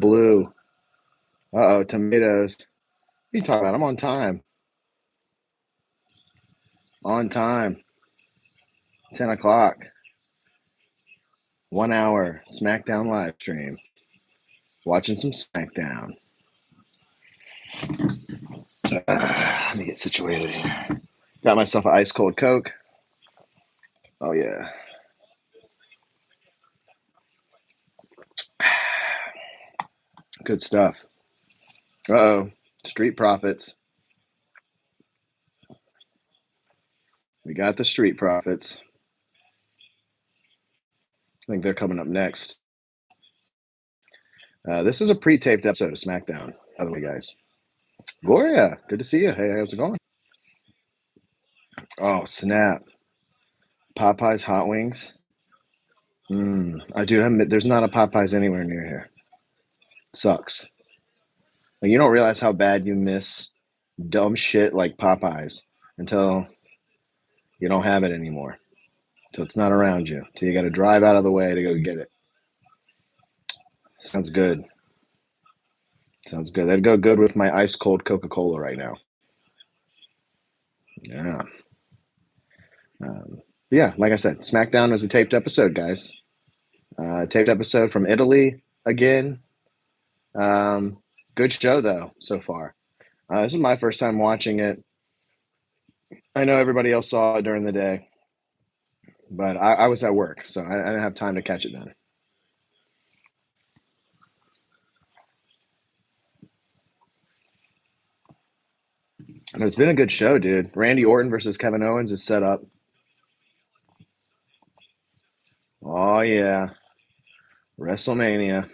blue. Uh-oh, tomatoes. What are you talking about? I'm on time. On time. 10 o'clock. 1 hour. SmackDown live stream. Watching some SmackDown. Let me get situated here. Got myself an ice cold Coke. Oh, yeah. Good stuff. Uh-oh. Street Profits. We got the Street Profits. I think they're coming up next. This is a pre-taped episode of SmackDown, by the way, guys. Gloria, good to see you. Hey, how's it going? Oh, snap. Popeye's Hot Wings. There's not a Popeye's anywhere near here. Sucks. Like, you don't realize how bad you miss dumb shit like Popeye's until you don't have it anymore. Until it's not around you. Until you got to drive out of the way to go get it. Sounds good. Sounds good. That'd go good with my ice cold Coca-Cola right now. Yeah. Yeah, like I said, SmackDown is a taped episode, guys. Taped episode from Italy again. Good show, though, so far. This is my first time watching it. I know everybody else saw it during the day, but I was at work, so I didn't have time to catch it then. And it's been a good show, dude. Randy Orton versus Kevin Owens is set up. Oh, yeah. WrestleMania.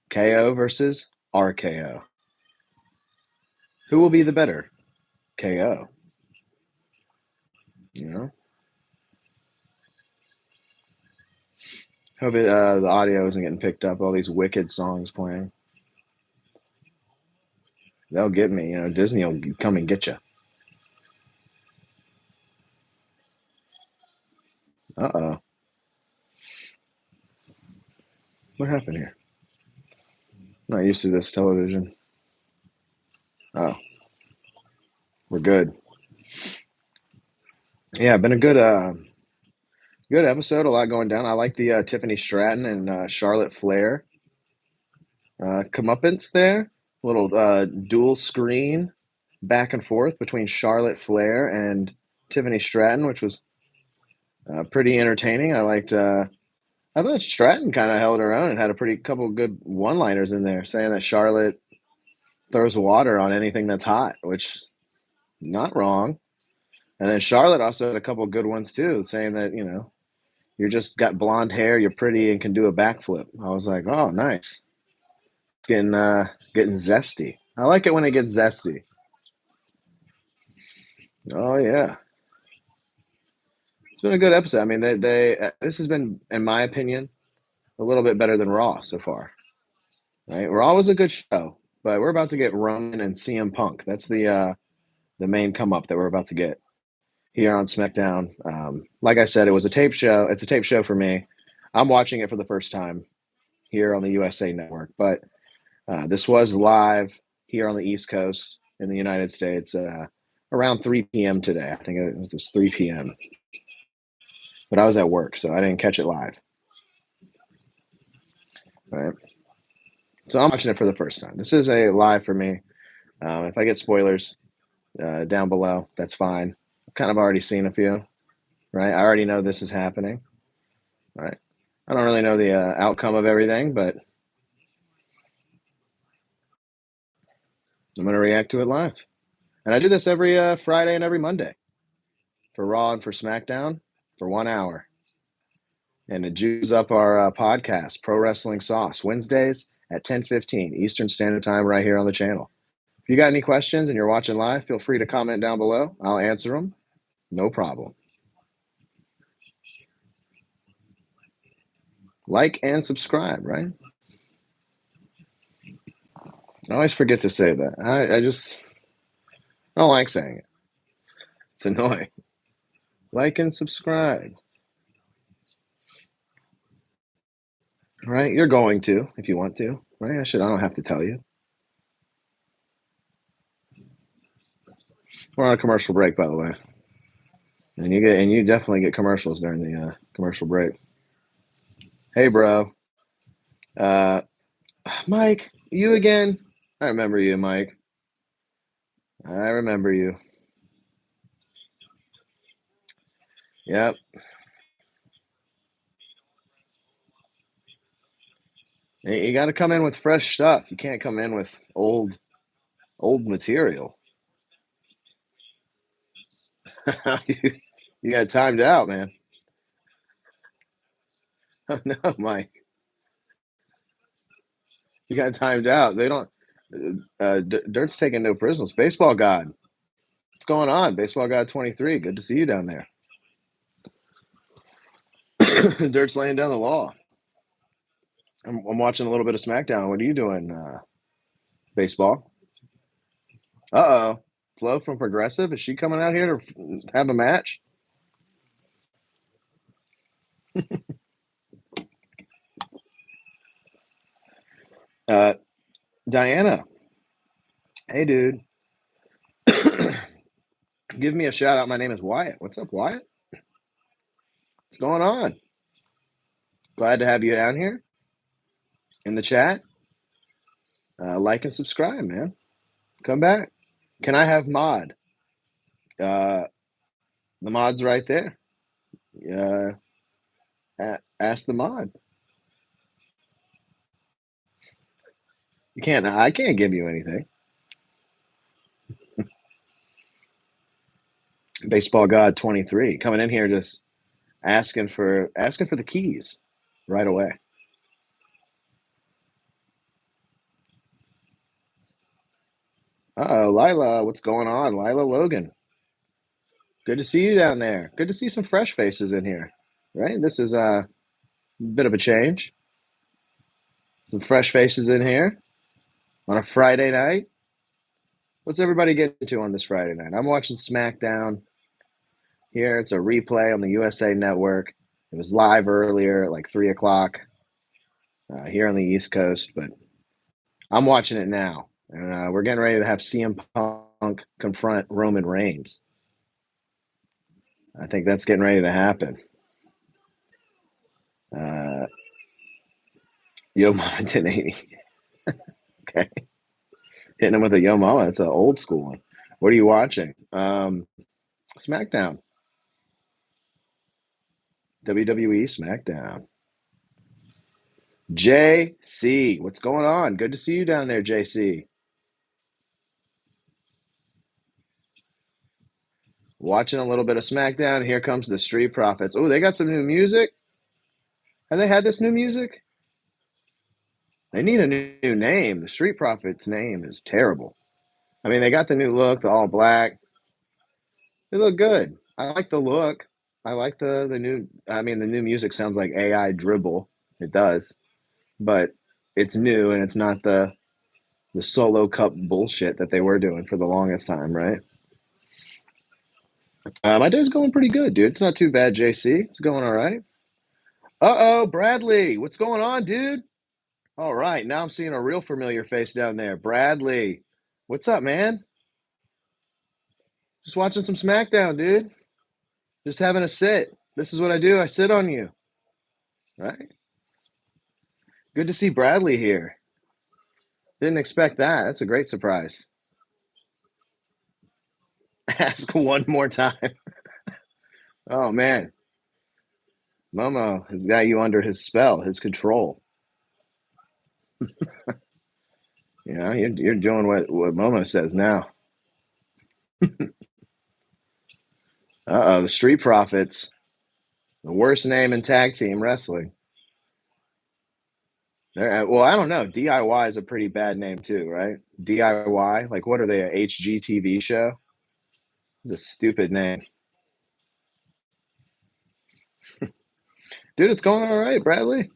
KO versus RKO. Who will be the better? KO. You know? Hope the audio isn't getting picked up. All these wicked songs playing. They'll get me. You know, Disney will come and get you. Uh-oh. What happened here? I'm not used to this television. Oh. We're good. Yeah, been a good episode. A lot going down. I like the Tiffany Stratton and Charlotte Flair comeuppance there. A little dual screen back and forth between Charlotte Flair and Tiffany Stratton, which was pretty entertaining. I thought Stratton kind of held her own and had a pretty couple good one-liners in there, saying that Charlotte throws water on anything that's hot, which not wrong. And then Charlotte also had a couple good ones too, saying that, you know, you just got blonde hair, you're pretty, and can do a backflip. I was like, oh, nice. Getting zesty. I like it when it gets zesty. Oh yeah, it's been a good episode. I mean, this has been, in my opinion, a little bit better than Raw so far. Right, Raw was a good show, but we're about to get Roman and CM Punk. That's the main come up that we're about to get here on SmackDown. Like I said, it was a tape show. It's a tape show for me. I'm watching it for the first time here on the USA Network, but this was live here on the East Coast in the United States around 3 p.m. today. I think it was 3 p.m. But I was at work, so I didn't catch it live. Right. So I'm watching it for the first time. This is a live for me. If I get spoilers down below, that's fine. I've kind of already seen a few, right? I already know this is happening, right? I don't really know the outcome of everything, but I'm going to react to it live. And I do this every Friday and every Monday for Raw and for SmackDown for 1 hour. And it juices up our podcast, Pro Wrestling Sauce, Wednesdays at 10:15 Eastern Standard Time right here on the channel. If you got any questions and you're watching live, feel free to comment down below. I'll answer them. No problem. Like and subscribe, right? I always forget to say that. I don't like saying it. It's annoying. Like and subscribe. Right? You're going to if you want to. Right? I don't have to tell you. We're on a commercial break, by the way, and you definitely get commercials during the commercial break. Hey, bro, uh, Mike, you again? I remember you, Mike. I remember you. Yep. You got to come in with fresh stuff. You can't come in with old material. you, you got timed out, man. Oh, no, Mike, you got timed out. They don't. Dirt's taking no prisoners. Baseball God, what's going on? Baseball God 23. Good to see you down there. Dirt's laying down the law. I'm watching a little bit of SmackDown. What are you doing, baseball? Uh-oh. Flo from Progressive, is she coming out here to have a match? Uh, Diana, hey, dude. Give me a shout out. My name is Wyatt. What's up, Wyatt? What's going on? Glad to have you down here in the chat. Like and subscribe, man. Come back. Can I have mod? Uh, the mod's right there. Uh, ask the mod. You can't. I can't give you anything. Baseball God 23 coming in here just asking for the keys right away. Uh-oh, Lila, what's going on? Lila Logan. Good to see you down there. Good to see some fresh faces in here. Right? This is a bit of a change. Some fresh faces in here on a Friday night. What's everybody getting to on this Friday night? I'm watching SmackDown here. It's a replay on the USA Network. It was live earlier at like 3 o'clock here on the East Coast, but I'm watching it now. And we're getting ready to have CM Punk confront Roman Reigns. I think that's getting ready to happen. Yo Mama 1080. Okay. Hitting him with a Yo Mama. That's an old school one. What are you watching? SmackDown. WWE SmackDown. JC, what's going on? Good to see you down there, JC. Watching a little bit of SmackDown. Here comes the Street Profits. Oh, they got some new music. Have they had this new music? They need a new name. The Street Profits name is terrible. I mean, they got the new look, the all black. They look good. I like the look. I like the new. I mean, the new music sounds like AI dribble. It does, but it's new and it's not the solo cup bullshit that they were doing for the longest time, right? My day's going pretty good, dude. It's not too bad, JC. It's going all right. Uh oh, Bradley, what's going on, dude? All right, now I'm seeing a real familiar face down there. Bradley, what's up, man? Just watching some SmackDown, dude. Just having a sit. This is what I do. I sit on you, right? Good to see Bradley here. Didn't expect that. That's a great surprise. Ask one more time. Oh, man. Momo has got you under his spell, his control. You know, you're doing what Momo says now. Uh-oh, the Street Profits. The worst name in tag team wrestling. Well, I don't know. DIY is a pretty bad name too, right? DIY, like what are they? A HGTV show? It's a stupid name, dude. It's going all right, Bradley.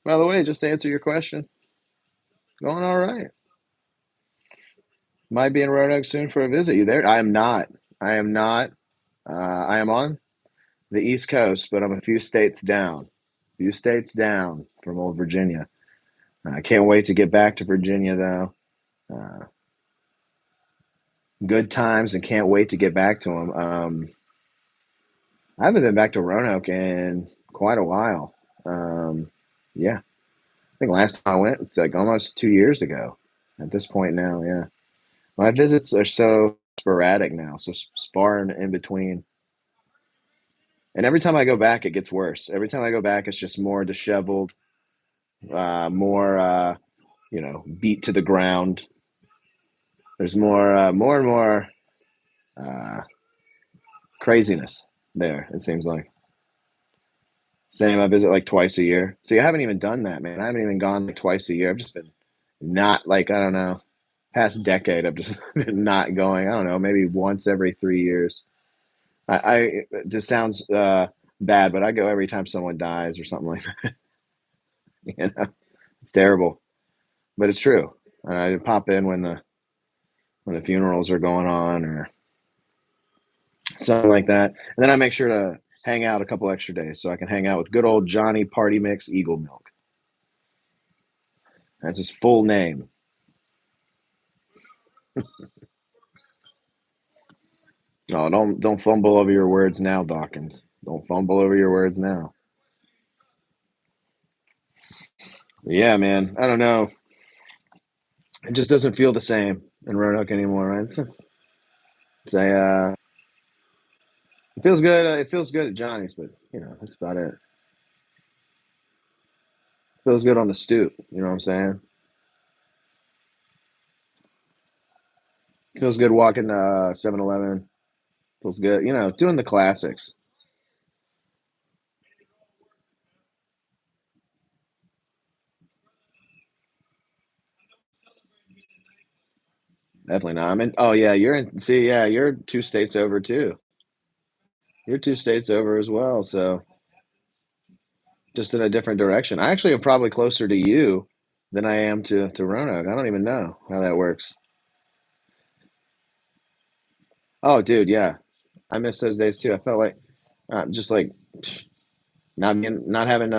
By the way, just to answer your question, going all right. Might be in Roanoke soon for a visit. You there? I am not. I am not. I am on the East Coast, but I'm a few states down. few states down from old Virginia. I can't wait to get back to Virginia, though. Uh, good times, and can't wait to get back to them. I haven't been back to Roanoke in quite a while. Um, yeah, I think last time I went, it's like almost 2 years ago at this point now. Yeah. My visits are so sporadic now, so sparring in between. And every time I go back, it gets worse. Every time I go back, it's just more disheveled, more, beat to the ground. There's more and more uh, craziness there, it seems like. Same, I visit like twice a year. See, I haven't even done that, man. I haven't even gone like twice a year. I've just been not like, I don't know, past decade, I've just been not going. I don't know, maybe once every 3 years. I it just sounds bad, but I go every time someone dies or something like that. You know, it's terrible, but it's true. I pop in when the funerals are going on or something like that, and then I make sure to hang out a couple extra days so I can hang out with good old Johnny Party Mix Eagle Milk. That's his full name. Oh, don't fumble over your words now, Dawkins. Don't fumble over your words now. Yeah, man. I don't know. It just doesn't feel the same in Roanoke anymore, right? It's a it feels good. It feels good at Johnny's, but that's about it. Feels good on the stoop. You know what I'm saying? Feels good walking to 7-Eleven. Feels good. Doing the classics. Definitely not. Oh yeah, you're in. See, yeah, you're 2 states over too. You're 2 states over as well. So just in a different direction. I actually am probably closer to you than I am to Roanoke. I don't even know how that works. Oh, dude, yeah, I miss those days too. I felt like just like not having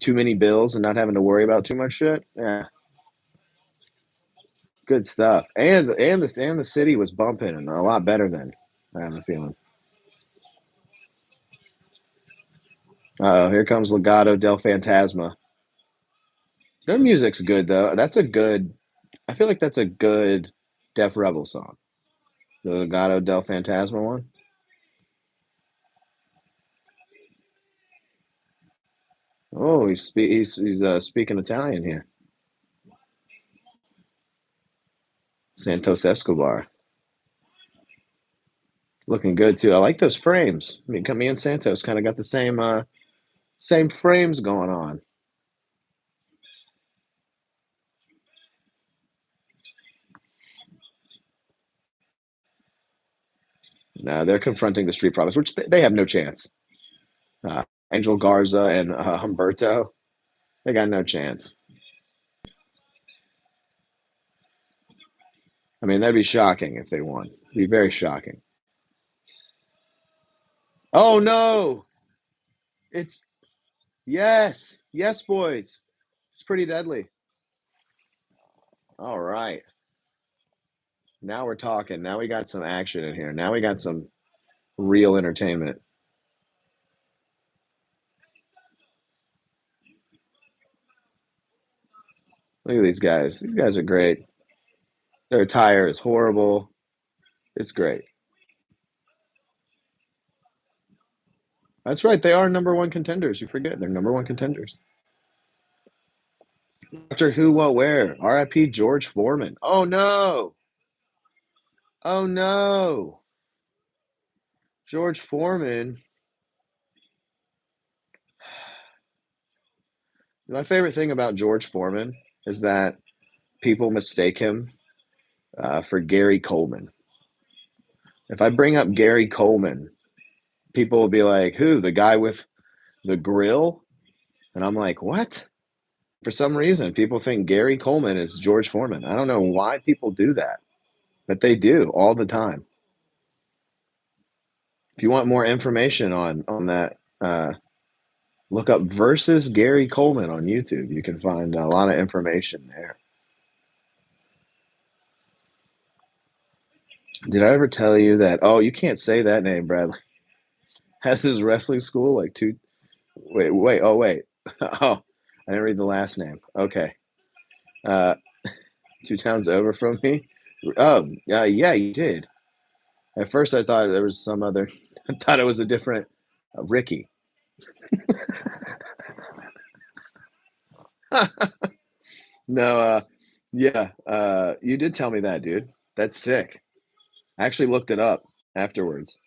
too many bills and not having to worry about too much shit. Yeah, good stuff. And the city was bumping and a lot better then. I have a feeling. Oh, here comes Legado del Fantasma. Their music's good though. That's a good. I feel like that's a good Def Rebel song. The Legado del Fantasma one. Oh, he's speaking Italian here. Santos Escobar, looking good too. I like those frames. I mean, me and Santos kind of got the same frames going on. No, they're confronting the Street Profits, which they have no chance. Angel Garza and Humberto, they got no chance. I mean, that'd be shocking if they won. It'd be very shocking. Oh no! It's yes, yes, boys. It's pretty deadly. All right, now we're talking. Now we got some action in here. Now we got some real entertainment. Look at these guys. These guys are great. Their attire is horrible. It's great. That's right. They are number one contenders. You forget they're number one contenders. Doctor Who, what, where? R.I.P. George Foreman. Oh no! Oh no! George Foreman. My favorite thing about George Foreman is that people mistake him for Gary Coleman. If I bring up Gary Coleman, people will be like, "Who? The guy with the grill?" And I'm like, "What?" For some reason, people think Gary Coleman is George Foreman. I don't know why people do that, but they do all the time. If you want more information on that, Look up versus Gary Coleman on YouTube. You can find a lot of information there. Did I ever tell you that? Oh, you can't say that name, Bradley. Has his wrestling school like two? Wait. Oh, wait. Oh, I didn't read the last name. Okay. Uh, 2 towns over from me. Oh, yeah, you did. At first, I thought there was some other. I thought it was a different Ricky. No, yeah, you did tell me that, dude. That's sick. I actually looked it up afterwards.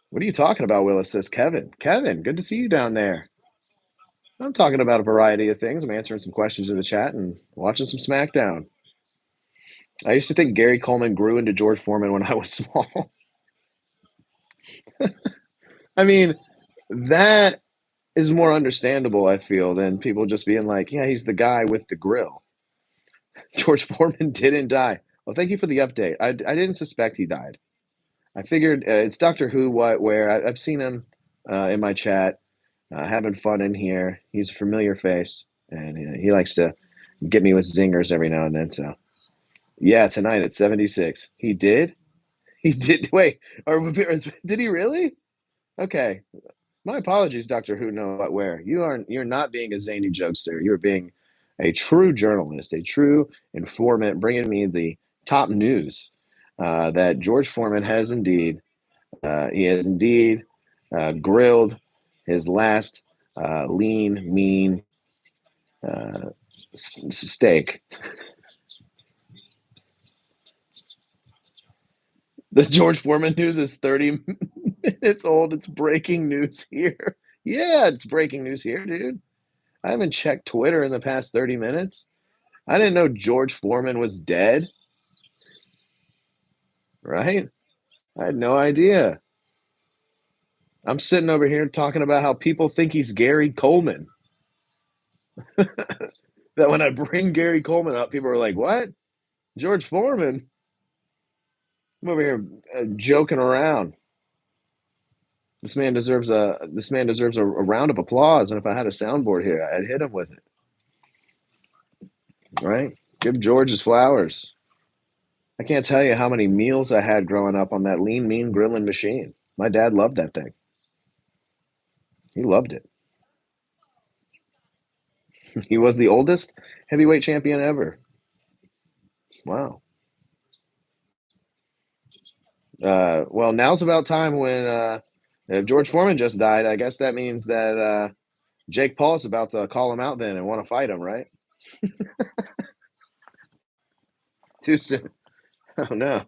What are you talking about, Willis? Says Kevin. Kevin, good to see you down there. I'm talking about a variety of things. I'm answering some questions in the chat and watching some SmackDown. I used to think Gary Coleman grew into George Foreman when I was small. I mean, that is more understandable, I feel, than people just being like, yeah, he's the guy with the grill. George Foreman didn't die. Well, thank you for the update. I didn't suspect he died. I figured it's Doctor Who, what, where. I've seen him in my chat, having fun in here. He's a familiar face, and he likes to get me with zingers every now and then. So, yeah, tonight at 76. He did? He did. Wait, or did he really? Okay. My apologies, Doctor Who, know what, where. You're not being a zany jokester. You're being a true journalist, a true informant, bringing me the top news that George Foreman has indeed. He has indeed grilled his last lean, mean uh, steak. The George Foreman news is 30 minutes old. It's breaking news here. Yeah, it's breaking news here, dude. I haven't checked Twitter in the past 30 minutes. I didn't know George Foreman was dead, right? I had no idea. I'm sitting over here talking about how people think he's Gary Coleman. That when I bring Gary Coleman up, people are like, what? George Foreman? I'm over here joking around. This man deserves a round of applause. And if I had a soundboard here, I'd hit him with it. Right? Give George his flowers. I can't tell you how many meals I had growing up on that lean, mean grilling machine. My dad loved that thing. He loved it. He was the oldest heavyweight champion ever. Wow. Well, now's about time when if George Foreman just died, I guess that means that Jake Paul's about to call him out then and want to fight him, right? Too soon. Oh no.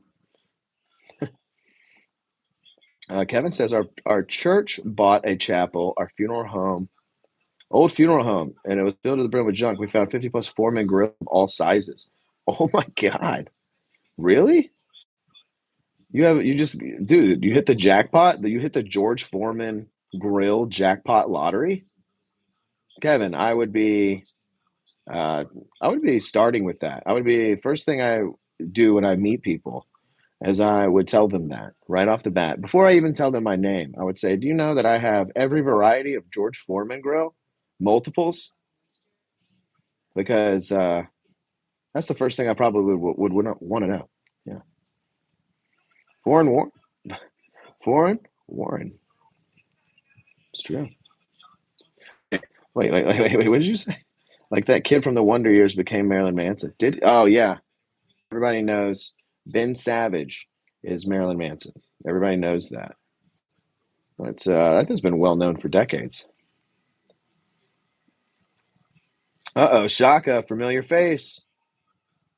Kevin says our church bought a chapel, our funeral home, old funeral home, and it was filled to the brim with junk. We found 50 plus Foreman grill of all sizes. Oh my God. Really? Dude, you hit the jackpot? You hit the George Foreman grill jackpot lottery? Kevin, I would be starting with that. I would be first thing I do when I meet people is I would tell them that right off the bat. Before I even tell them my name, I would say, "Do you know that I have every variety of George Foreman grill? Multiples?" Because that's the first thing I probably would want to know. Yeah. Foreign Warren. Foreign Warren. It's true. Wait. What did you say? Like that kid from the Wonder Years became Marilyn Manson. Oh yeah. Everybody knows Ben Savage is Marilyn Manson. Everybody knows that. That has been well known for decades. Uh-oh, Shaka, familiar face.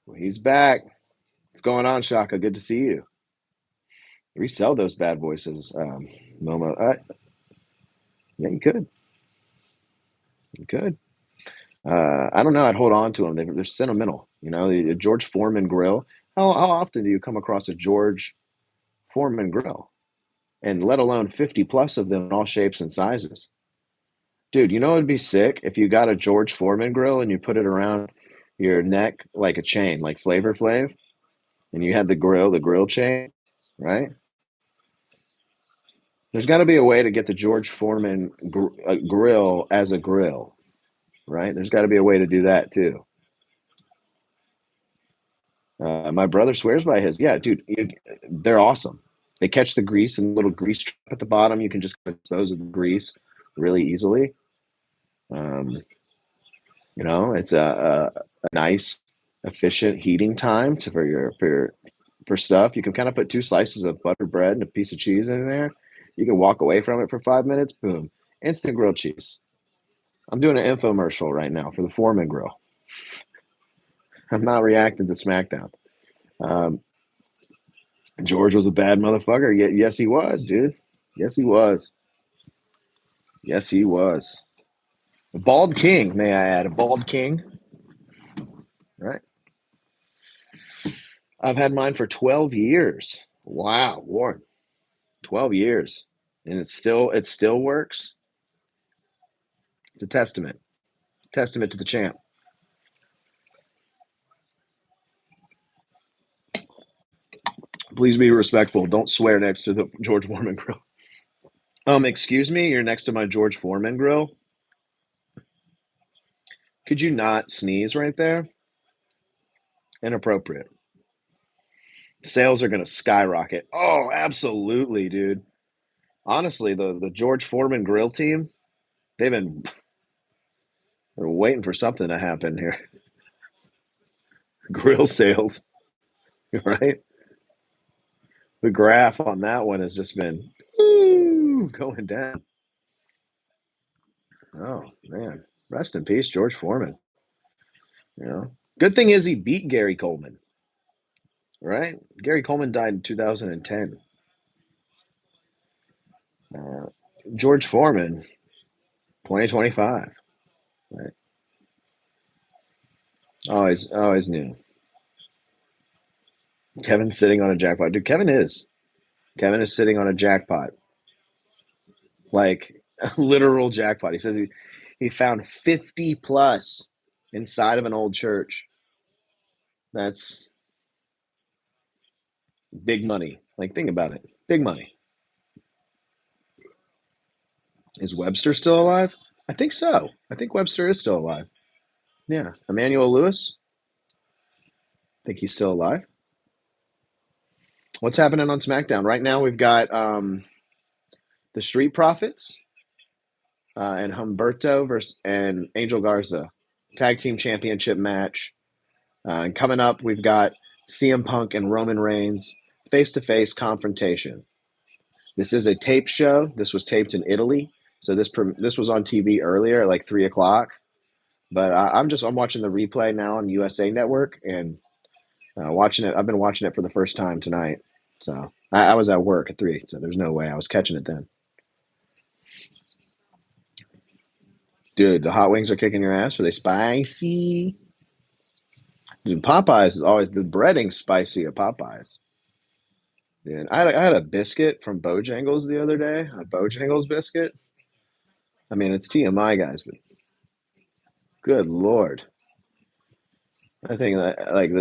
Well, he's back. What's going on, Shaka? Good to see you. Resell those bad voices, Momo. Yeah, you could. You could. I don't know. I'd hold on to them. They're sentimental. You know, the George Foreman grill. How often do you come across a George Foreman grill? And let alone 50 plus of them in all shapes and sizes. Dude, you know it'd be sick if you got a George Foreman grill and you put it around your neck like a chain, like Flavor Flav, and you had the grill chain, right? There's got to be a way to get the George Foreman grill as a grill, right? There's got to be a way to do that too. My brother swears by his. Yeah, dude, they're awesome. They catch the grease and little grease trap at the bottom. You can just dispose of the grease really easily. Um, it's a nice, efficient heating time for stuff. You can kind of put two slices of buttered bread and a piece of cheese in there. You can walk away from it for 5 minutes. Boom, instant grilled cheese. I'm doing an infomercial right now for the Foreman Grill. I'm not reacting to SmackDown. Um, George was a bad motherfucker. Yes, he was, dude. Yes, he was. Yes, he was. A bald king, may I add. A bald king. Right. I've had mine for 12 years. Wow, Warren. 12 years. And it still works. It's a testament. Testament to the champ. Please be respectful. Don't swear next to the George Foreman grill. Excuse me, you're next to my George Foreman grill. Could you not sneeze right there? Inappropriate. Sales are going to skyrocket. Oh, absolutely, dude. Honestly, the George Foreman grill team, they've been they're waiting for something to happen here. Grill sales, right? The graph on that one has just been going down. Oh man, rest in peace, George Foreman. Good thing is he beat Gary Coleman, right? Gary Coleman died in 2010. Uh, George Foreman, 2025. Right? Always knew. Kevin's sitting on a jackpot, dude. Kevin is sitting on a jackpot, like a literal jackpot. He says he found 50 plus inside of an old church. That's big money. Like, think about it. Big money. Is Webster still alive? I think so. I think Webster is still alive. Yeah. Emmanuel Lewis? I think he's still alive. What's happening on SmackDown? Right now, we've got the Street Profits and Humberto versus and Angel Garza tag team championship match. And coming up, we've got CM Punk and Roman Reigns face to face confrontation. This is a tape show. This was taped in Italy, so this was on TV earlier at like 3 o'clock. But I'm watching the replay now on USA Network and watching it. I've been watching it for the first time tonight. So I was at work at 3, so there's no way I was catching it then. Dude, the hot wings are kicking your ass. Are they spicy? Dude, Popeyes is always the breading spicy at Popeyes. Dude, I had a biscuit from Bojangles the other day, a Bojangles biscuit. I mean, it's TMI, guys, but good lord, I think that like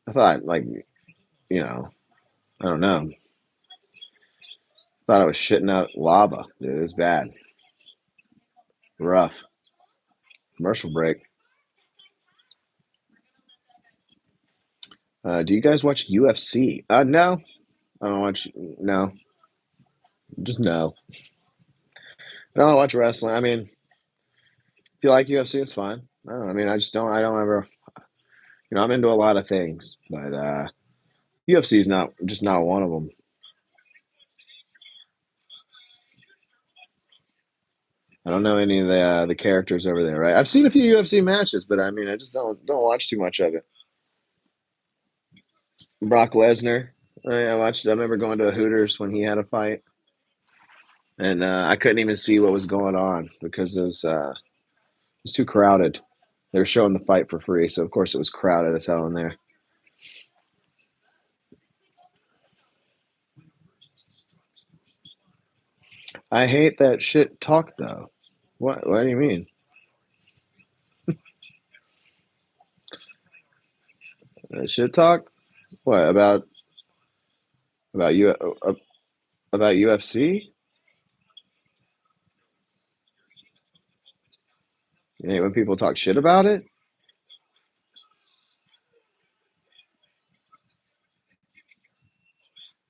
I thought like you know, I don't know, thought I was shitting out lava. Dude, it was bad, rough. Commercial break. Do you guys watch UFC? No, I don't watch. No, just no. I don't watch wrestling. I mean, if you like UFC, it's fine. I don't know. I mean, I just don't. I don't ever. I'm into a lot of things, but UFC is not one of them. I don't know any of the characters over there, right? I've seen a few UFC matches, but I mean, I just don't watch too much of it. Brock Lesnar, right? I watched. I remember going to a Hooters when he had a fight, and I couldn't even see what was going on because it was too crowded. They were showing the fight for free, so of course it was crowded as hell in there. I hate that shit talk though. What do you mean? Shit talk? What about About you about UFC? You hate when people talk shit about it?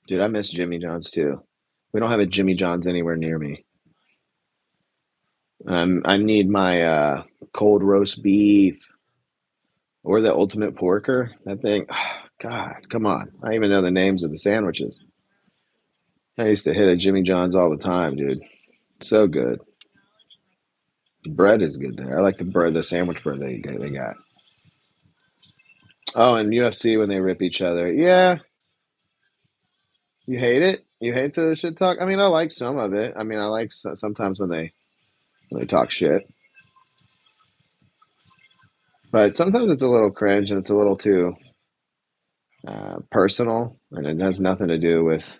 Dude, I miss Jimmy John's too. We don't have a Jimmy John's anywhere near me. I need my cold roast beef or the ultimate porker. That thing, God, come on. I even know the names of the sandwiches. I used to hit a Jimmy John's all the time, dude. So good. The bread is good there. I like the bread, the sandwich bread they got. Oh, and UFC when they rip each other. Yeah, you hate it. You hate the shit talk. I mean, I like some of it. I mean, I like sometimes when they talk shit, but sometimes it's a little cringe and it's a little too personal, and it has nothing to do with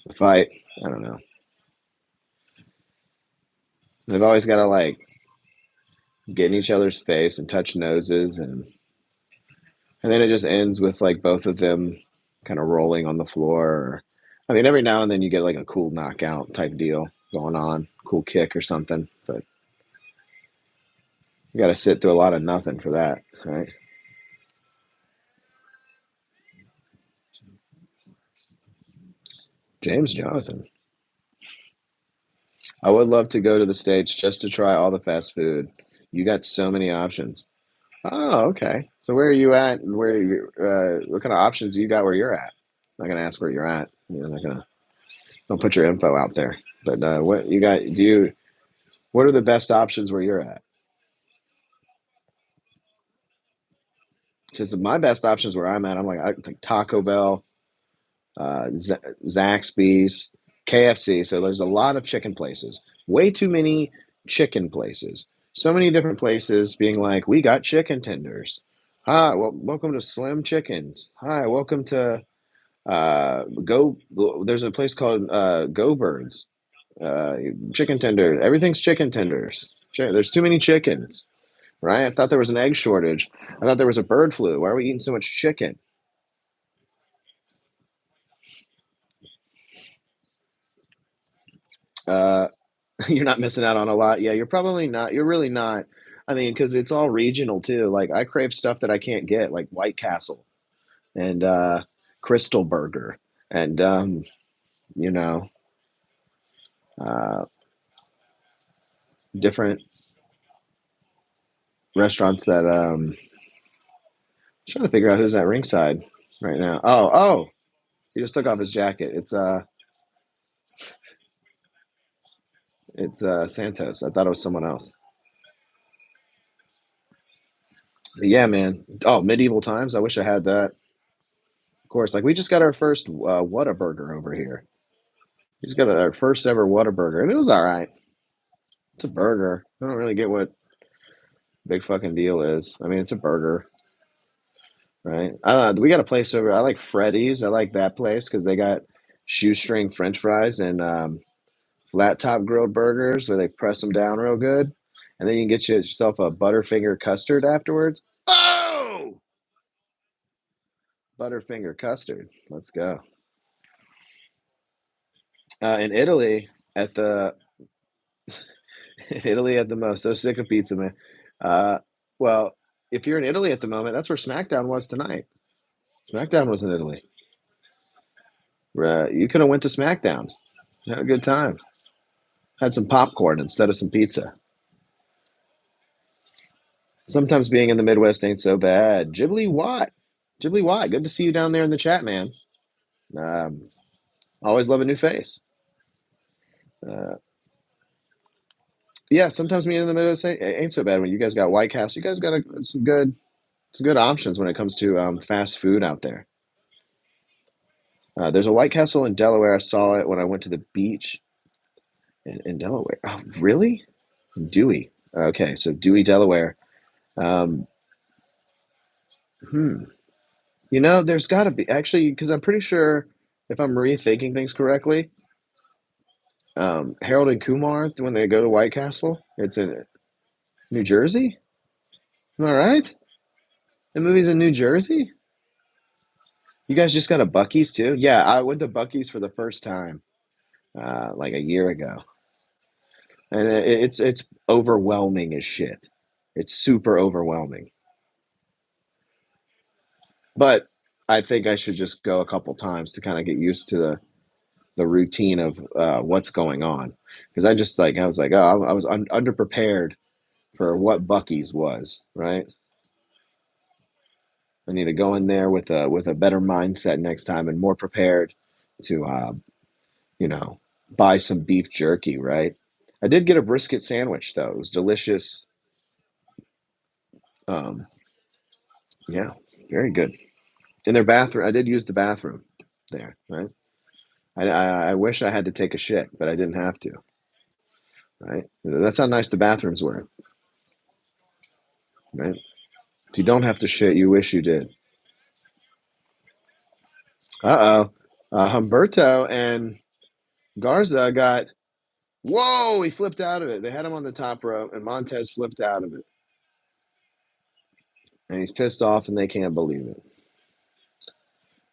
the fight. I don't know. They've always got to like get in each other's face and touch noses, and then it just ends with like both of them kind of rolling on the floor. I mean, every now and then you get like a cool knockout type deal going on, cool kick or something, but you got to sit through a lot of nothing for that, right? James Jonathan. I would love to go to the States just to try all the fast food. You got so many options. Oh, okay. So where are you at? And where you? What kind of options do you got where you're at? I'm not gonna ask where you're at. I'm not gonna don't put your info out there. But what you got? Do you? What are the best options where you're at? Because my best options where I'm at, I like Taco Bell, Zaxby's, KFC. So there's a lot of chicken places. Way too many chicken places. So many different places being like, we got chicken tenders. Hi, well, welcome to Slim Chickens. Hi, welcome to Go. There's a place called Go Birds. Chicken tender. Everything's chicken tenders. There's too many chickens, right? I thought there was an egg shortage. I thought there was a bird flu. Why are we eating so much chicken? Uh, you're not missing out on a lot. Yeah, you're probably not. You're really not. I mean, because it's all regional too. Like I crave stuff that I can't get, like White Castle and Crystal Burger, and you know, uh, different restaurants that trying to figure out who's at ringside right now. Oh, he just took off his jacket. It's Santos. I thought it was someone else. But yeah, man. Oh, medieval times. I wish I had that. Of course, like we just got our first Whataburger over here. We just got our first ever Whataburger, and it was all right. It's a burger. I don't really get what big fucking deal is. I mean, it's a burger, right? We got a place over. I like Freddy's. I like that place because they got shoestring French fries and flat top grilled burgers where they press them down real good, and then you can get yourself a Butterfinger custard afterwards. Oh, Butterfinger custard. Let's go. In Italy, at the in Italy at the most. So sick of pizza, man. Uh, well, if you're in Italy at the moment, that's where SmackDown was tonight. SmackDown was in Italy. You could have went to SmackDown. Had a good time. Had some popcorn instead of some pizza. Sometimes being in the Midwest ain't so bad. Ghibli Watt. Ghibli Watt. Good to see you down there in the chat, man. Um, always love a new face. Uh, yeah, sometimes being in the Midwest ain't so bad when you guys got White Castle. You guys got some good options when it comes to fast food out there. There's a White Castle in Delaware. I saw it when I went to the beach in Delaware. Oh, really? Dewey. Okay, so Dewey, Delaware. Um, hmm. There's got to be actually because I'm pretty sure if I'm rethinking things correctly, Harold and Kumar when they go to White Castle, it's in New Jersey. Am I right? The movie's in New Jersey. You guys just got a Bucky's too? Yeah, I went to Bucky's for the first time like a year ago, and it's overwhelming as shit. It's super overwhelming. But I think I should just go a couple times to kind of get used to the routine of what's going on. Because I was like, oh, I was underprepared for what Bucky's was, right? I need to go in there with a better mindset next time and more prepared to you know buy some beef jerky, right? I did get a brisket sandwich though. It was delicious. Um, yeah, very good. In their bathroom, I did use the bathroom there, right? I wish I had to take a shit, but I didn't have to, right? That's how nice the bathrooms were, right? If you don't have to shit, you wish you did. Uh-oh. Humberto and Garza got, whoa, he flipped out of it. They had him on the top rope, and Montez flipped out of it. And he's pissed off, and they can't believe it.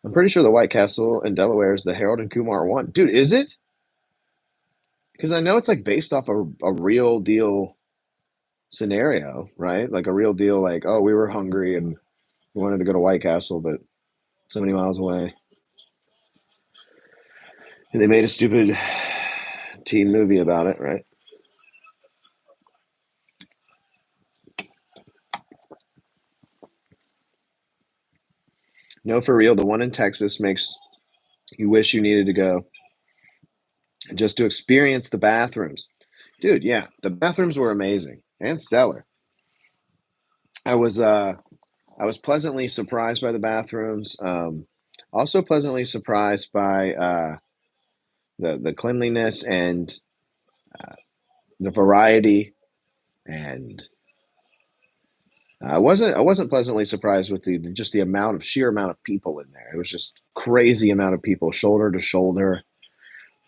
I'm pretty sure the White Castle in Delaware is the Harold and Kumar one. Dude, is it? Because I know it's like based off a real deal scenario, right? Like a real deal, like, oh, we were hungry and we wanted to go to White Castle, but so many miles away. And they made a stupid teen movie about it, right? No, for real, the one in Texas makes you wish you needed to go just to experience the bathrooms. Dude, yeah, the bathrooms were amazing and stellar. I was uh I was pleasantly surprised by the bathrooms. Also pleasantly surprised by the cleanliness and the variety, and I wasn't pleasantly surprised with the just the amount of sheer amount of people in there. It was just crazy amount of people, shoulder to shoulder.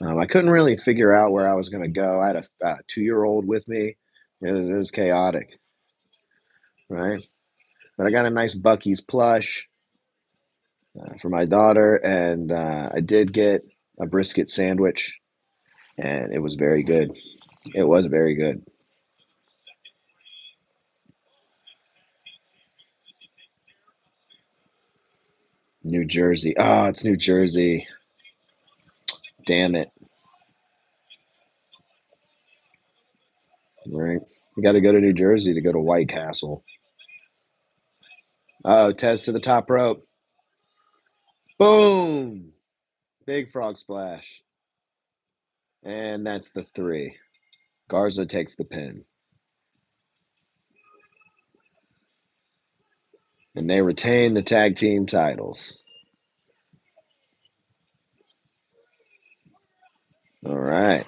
I couldn't really figure out where I was going to go. I had a 2-year old with me. It was chaotic, right? But I got a nice Bucky's plush for my daughter, and I did get a brisket sandwich, and it was very good. It was very good. New Jersey. Oh, it's New Jersey. Damn it. Right. You got to go to New Jersey to go to White Castle. Oh, Tez to the top rope. Boom. Big frog splash. And that's the three. Garza takes the pin. And they retain the tag team titles. All right.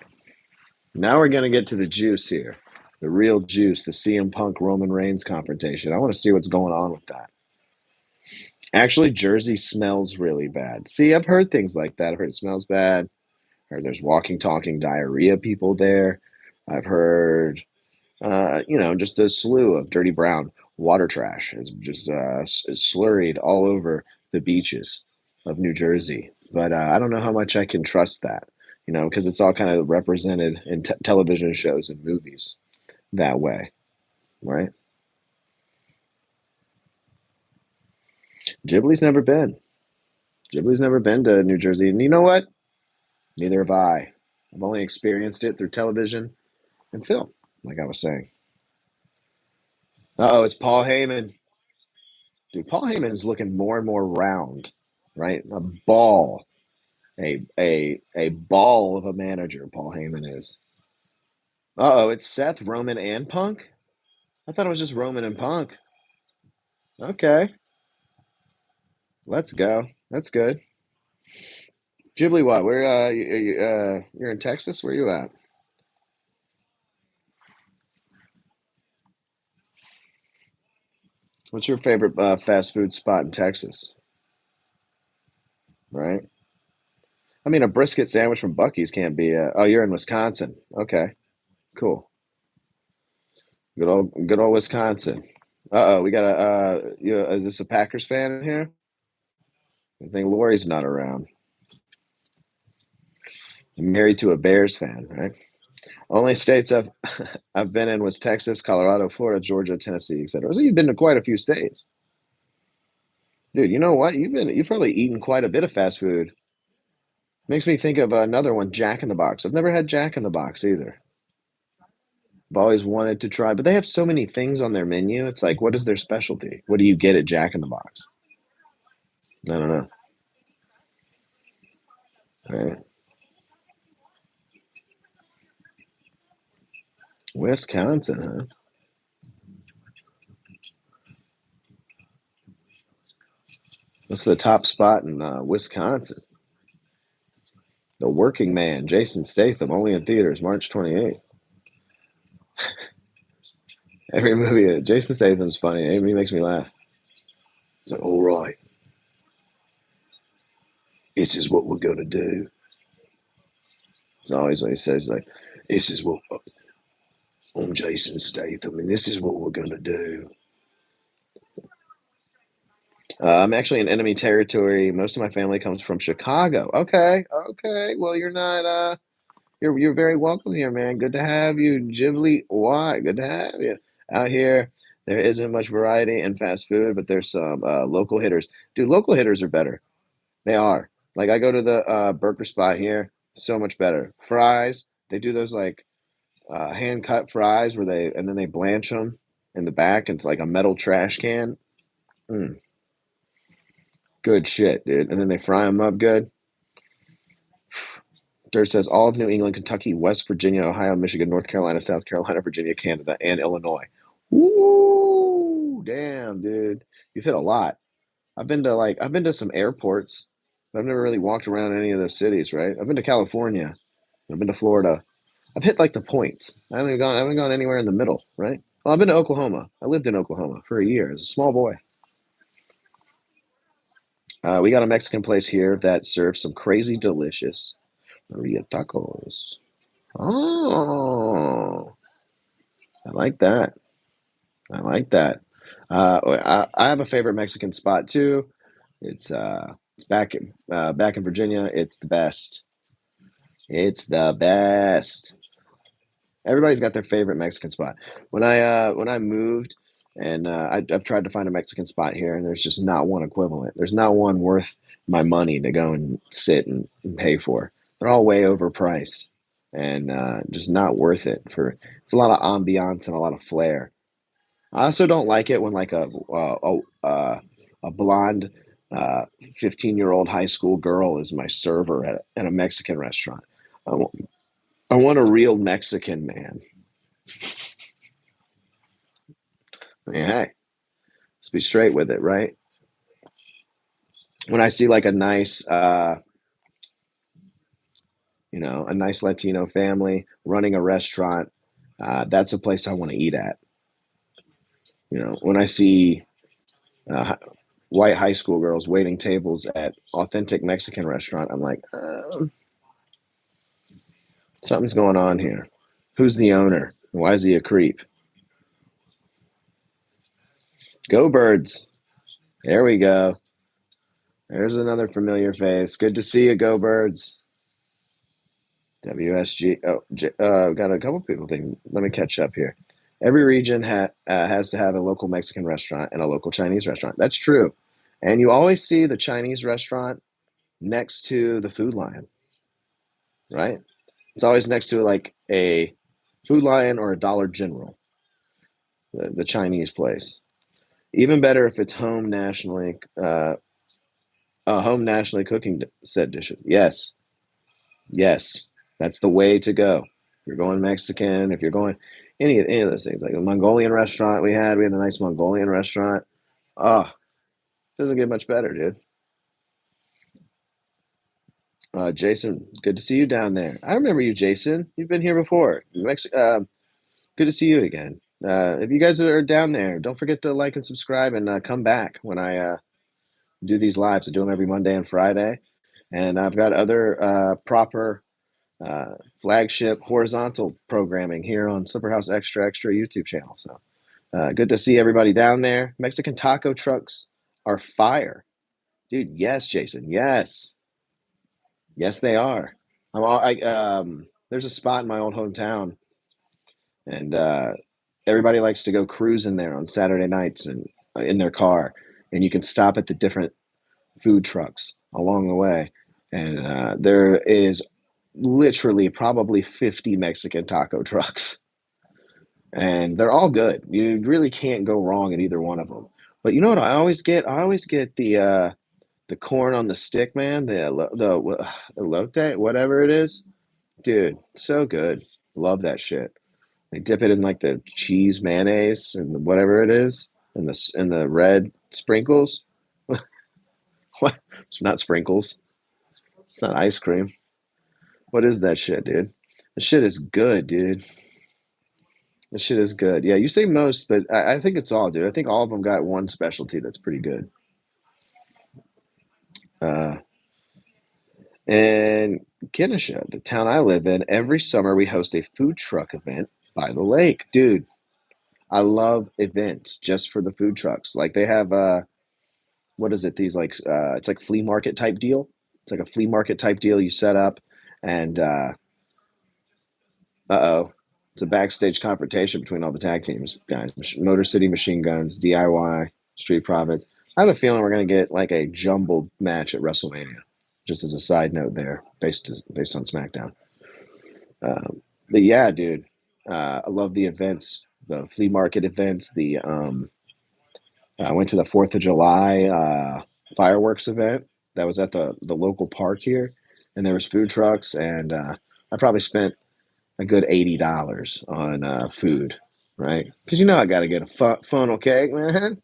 Now we're going to get to the juice here. The real juice, the CM Punk Roman Reigns confrontation. I want to see what's going on with that. Actually, Jersey smells really bad. See, I've heard things like that. I've heard it smells bad. I've heard there's walking, talking diarrhea people there. I've heard, just a slew of dirty brown water trash. It's just slurried all over the beaches of New Jersey. But I don't know how much I can trust that, because it's all kind of represented in television shows and movies that way, right? Ghibli's never been. Ghibli's never been to New Jersey. And you know what? Neither have I. I've only experienced it through television and film, like I was saying. Oh, it's Paul Heyman. Dude, Paul Heyman is looking more and more round, right? A ball, a ball of a manager. Paul Heyman is. Oh, it's Seth, Roman, and Punk. I thought it was just Roman and Punk. Okay, let's go. That's good. Ghibli, what? Where? You're in Texas. Where you at? What's your favorite fast food spot in Texas? Right. I mean, a brisket sandwich from Bucky's can't be. Oh, you're in Wisconsin. Okay, cool. Good old Wisconsin. Uh oh, we got a. Is this a Packers fan in here? I think Lori's not around. I'm married to a Bears fan, right? Only states I've been in was Texas, Colorado, Florida, Georgia, Tennessee, etc. So you've been to quite a few states, dude. You know what? You've probably eaten quite a bit of fast food. Makes me think of another one, Jack in the Box. I've never had Jack in the Box either. I've always wanted to try, but they have so many things on their menu. It's like, what is their specialty? What do you get at Jack in the Box? I don't know. Right? Wisconsin, huh? What's the top spot in Wisconsin? The Working Man, Jason Statham, only in theaters, March 28th. Every movie, Jason Statham's funny. He makes me laugh. It's like, all right, this is what we're gonna do. It's always what he says. Like, this is what I'm Jason Statham, and this is what we're gonna do. I'm actually in enemy territory. Most of my family comes from Chicago. Okay, okay. Well, you're not. You're very welcome here, man. Good to have you, Ghibli. Why? Good to have you out here. There isn't much variety in fast food, but there's some local hitters. Dude, local hitters are better. They are. Like I go to the burger spot here, so much better. Fries, they do those like hand cut fries where they and then they blanch them in the back into like a metal trash can. Mm, good shit, dude. And then they fry them up good. Dirt says all of New England, Kentucky, West Virginia, Ohio, Michigan, North Carolina, South Carolina, Virginia, Canada, and Illinois. Woo! Damn, dude. You've hit a lot. I've been to some airports, but I've never really walked around any of those cities, right? I've been to California. I've been to Florida. I've hit like the points. I haven't gone anywhere in the middle, right? Well, I've been to Oklahoma. I lived in Oklahoma for a year as a small boy. We got a Mexican place here that serves some crazy delicious Maria tacos. Oh, I like that. I like that. I have a favorite Mexican spot too. It's back in Virginia. It's the best. It's the best. Everybody's got their favorite Mexican spot. When I moved and I've tried to find a Mexican spot here, and there's just not one equivalent. There's not one worth my money to go and sit and pay for. They're all way overpriced and just not worth it. For it's a lot of ambiance and a lot of flair. I also don't like it when like a blonde 15-year-old high school girl is my server at a Mexican restaurant. I want a real Mexican man. Yeah, hey, let's be straight with it, right? When I see like a nice, a nice Latino family running a restaurant, that's a place I want to eat at. When I see uh, white high school girls waiting tables at authentic Mexican restaurant, I'm like, something's going on here. Who's the owner? Why is he a creep? Go Birds. There we go. There's another familiar face. Good to see you, Go Birds. WSG. Oh, got a couple people thinking. Let me catch up here. Every region has to have a local Mexican restaurant and a local Chinese restaurant. That's true. And you always see the Chinese restaurant next to the Food Lion, right? It's always next to like a Food Lion or a Dollar General, the Chinese place. Even better if it's home nationally cooking said dishes. Yes, yes, that's the way to go. If you're going Mexican, if you're going any of those things, like the Mongolian restaurant we had a nice Mongolian restaurant. Oh, doesn't get much better, dude. Jason, good to see you down there. I remember you, Jason. You've been here before. Good to see you again. If you guys are down there, don't forget to like and subscribe and come back when I do these lives. I do them every Monday and Friday, and I've got other proper flagship horizontal programming here on Slipperhouse Extra Extra YouTube channel. So good to see everybody down there. Mexican taco trucks are fire. Dude, yes, Jason. Yes. Yes, they are. There's a spot in my old hometown, and everybody likes to go cruising there on Saturday nights and in their car, and you can stop at the different food trucks along the way, and there is literally probably 50 Mexican taco trucks, and they're all good. You really can't go wrong at either one of them. But you know what I always get? I always get the corn on the stick, man. The elote, whatever it is, dude. So good. Love that shit. They dip it in like the cheese mayonnaise and whatever it is, and the red sprinkles. What? It's not sprinkles. It's not ice cream. What is that shit, dude? The shit is good, dude. The shit is good. Yeah, you say most, but I think it's all, dude. I think all of them got one specialty that's pretty good. Uh, and Kenosha, the town I live in, every summer we host a food truck event by the lake, dude. I love events just for the food trucks. Like they have what is it? These like it's like flea market type deal. It's like a flea market type deal you set up, and oh, it's a backstage confrontation between all the tag teams guys. Motor City Machine Guns, DIY, Street Profits. I have a feeling we're gonna get like a jumbled match at WrestleMania. Just as a side note, there based on SmackDown. But yeah, dude, I love the events, the flea market events, I went to the Fourth of July fireworks event that was at the local park here, and there was food trucks, and I probably spent a good $80 on food, right? Because you know I got to get a funnel cake, man.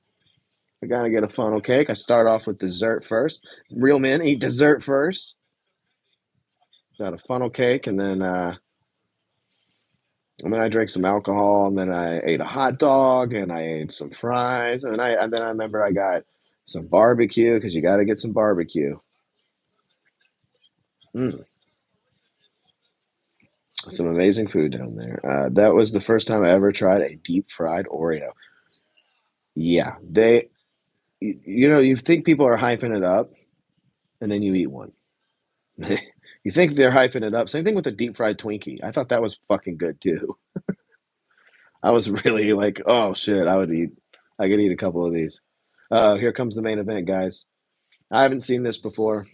I got to get a funnel cake. I start off with dessert first. Real men eat dessert first. Got a funnel cake, and then I drank some alcohol, and then I ate a hot dog, and I ate some fries, and then I remember I got some barbecue because you got to get some barbecue. Mm, some amazing food down there. That was the first time I ever tried a deep fried Oreo. Yeah, you think people are hyping it up, and then you eat one. You think they're hyping it up. Same thing with a deep fried Twinkie. I thought that was fucking good too. I was really like, oh shit, I could eat a couple of these. Here comes the main event, guys. I haven't seen this before.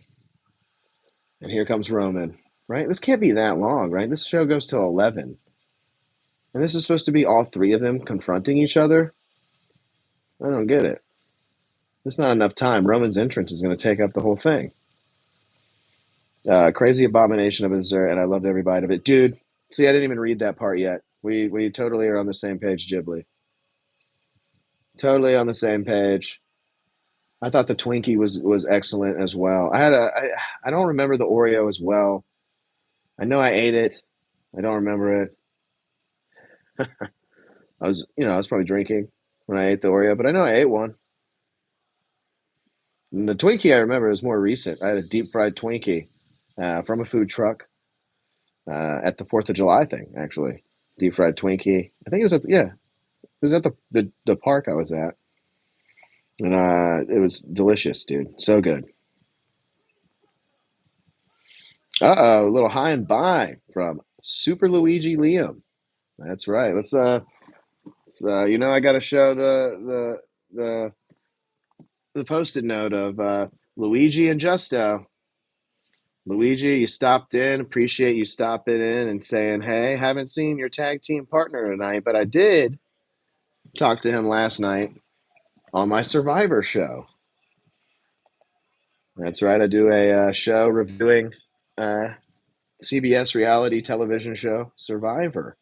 And here comes Roman. Right? This can't be that long, right? This show goes till 11. And this is supposed to be all three of them confronting each other? I don't get it. There's not enough time. Roman's entrance is going to take up the whole thing. Crazy abomination of a dessert, and I loved every bite of it. Dude, see, I didn't even read that part yet. We totally are on the same page, Ghibli. Totally on the same page. I thought the Twinkie was excellent as well. I don't remember the Oreo as well. I know I ate it. I don't remember it. I was probably drinking when I ate the Oreo, but I know I ate one. And the Twinkie I remember is more recent. I had a deep fried Twinkie from a food truck at the Fourth of July thing, actually. Deep fried Twinkie. I think it was it was at the park I was at, and it was delicious, dude. So good. Uh oh, a little high and by from Super Luigi Liam. That's right. I got to show the the post-it note of Luigi and Justo. Luigi, you stopped in. Appreciate you stopping in and saying, "Hey, haven't seen your tag team partner tonight, but I did talk to him last night on my Survivor show." That's right. I do a show reviewing uh, CBS reality television show Survivor.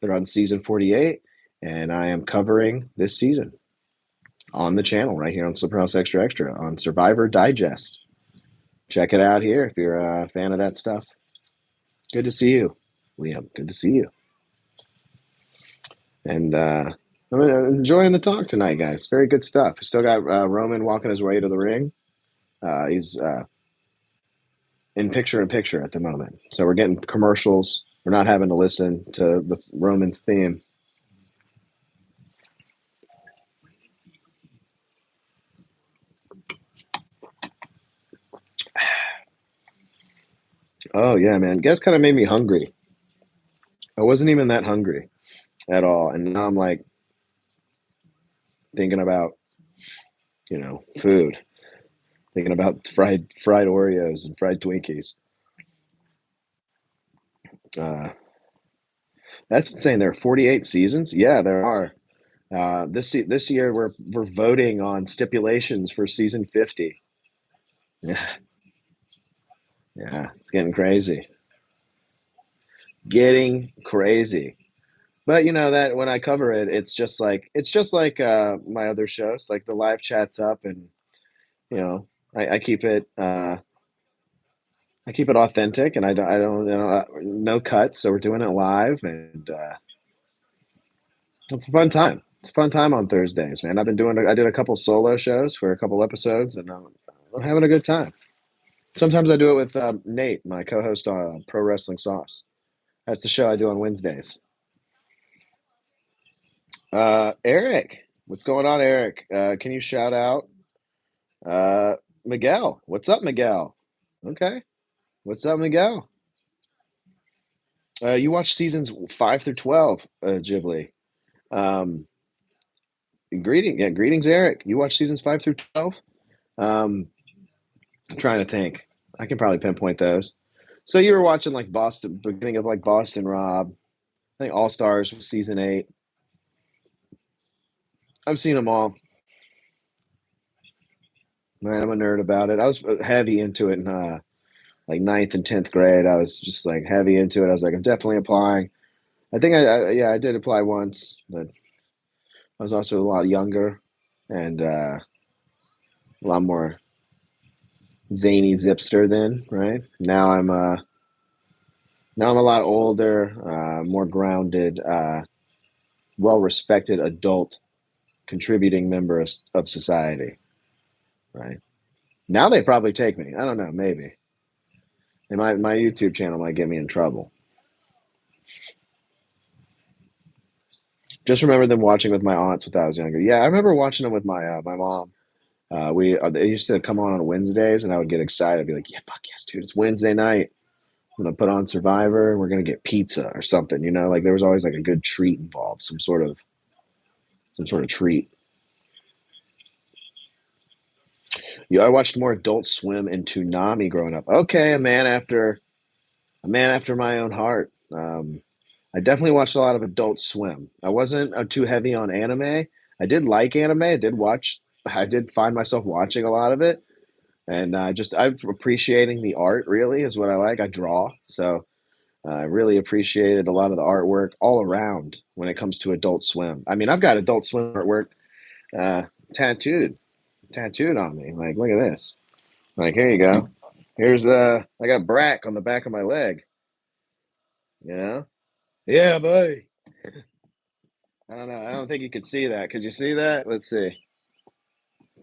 They're on season 48, and I am covering this season on the channel right here on Slipperhouse Extra Extra on Survivor Digest. Check it out here if you're a fan of that stuff. Good to see you, Liam. Good to see you. And I'm enjoying the talk tonight, guys. Very good stuff. Still got Roman walking his way to the ring. He's in picture at the moment. So we're getting commercials. We're not having to listen to the Roman's theme. Oh yeah, man. Guess kind of made me hungry. I wasn't even that hungry at all, and now I'm like thinking about food, thinking about fried Oreos and fried Twinkies. Uh, that's insane. There are 48 seasons. Yeah, there are. This year we're voting on stipulations for season 50. Yeah, yeah, it's getting crazy, getting crazy. But you know that when I cover it, it's just like my other shows, like the live chats up, and you know I keep it I keep it authentic, and I don't no cuts, so we're doing it live, and it's a fun time. It's a fun time on Thursdays, man. I did a couple solo shows for a couple episodes, and I'm having a good time. Sometimes I do it with Nate, my co-host on Pro Wrestling Sauce. That's the show I do on Wednesdays. Eric, what's going on, Eric? Can you shout out uh, Miguel? What's up, Miguel? Okay, what's up, Miguel? You watched seasons 5 through 12, Ghibli. Um, greetings, Eric. You watched seasons 5 through 12. I'm trying to think. I can probably pinpoint those. So you were watching like Boston, beginning of like Boston Rob. I think All Stars was season 8. I've seen them all. Man, I'm a nerd about it. I was heavy into it in like ninth and 10th grade. I was just like heavy into it. I was like, I'm definitely applying. I think yeah, I did apply once, but I was also a lot younger and a lot more zany zipster then, right? Now I'm a lot older, more grounded, well respected adult contributing member of society, right? Now they probably take me. I don't know, maybe. And my YouTube channel might get me in trouble. Just remember them watching with my aunts when I was younger. Yeah, I remember watching them with my mom. We They used to come on Wednesdays, and I would get excited. I'd be like, "Yeah, fuck yes, dude! It's Wednesday night. I'm gonna put on Survivor, and we're gonna get pizza or something." Like there was always like a good treat involved, some sort of treat. Yeah, I watched more Adult Swim and Toonami growing up. Okay, a man after my own heart. I definitely watched a lot of Adult Swim. I wasn't too heavy on anime. I did like anime. I did find myself watching a lot of it, and I'm appreciating the art. Really, is what I like. I draw, so I really appreciated a lot of the artwork all around when it comes to Adult Swim. I mean, I've got Adult Swim artwork uh, tattooed, tattooed on me. Like, look at this. Like, here you go. Here's I got Brack on the back of my leg. You know? Yeah, boy. I don't know. I don't think you could see that. Could you see that? Let's see.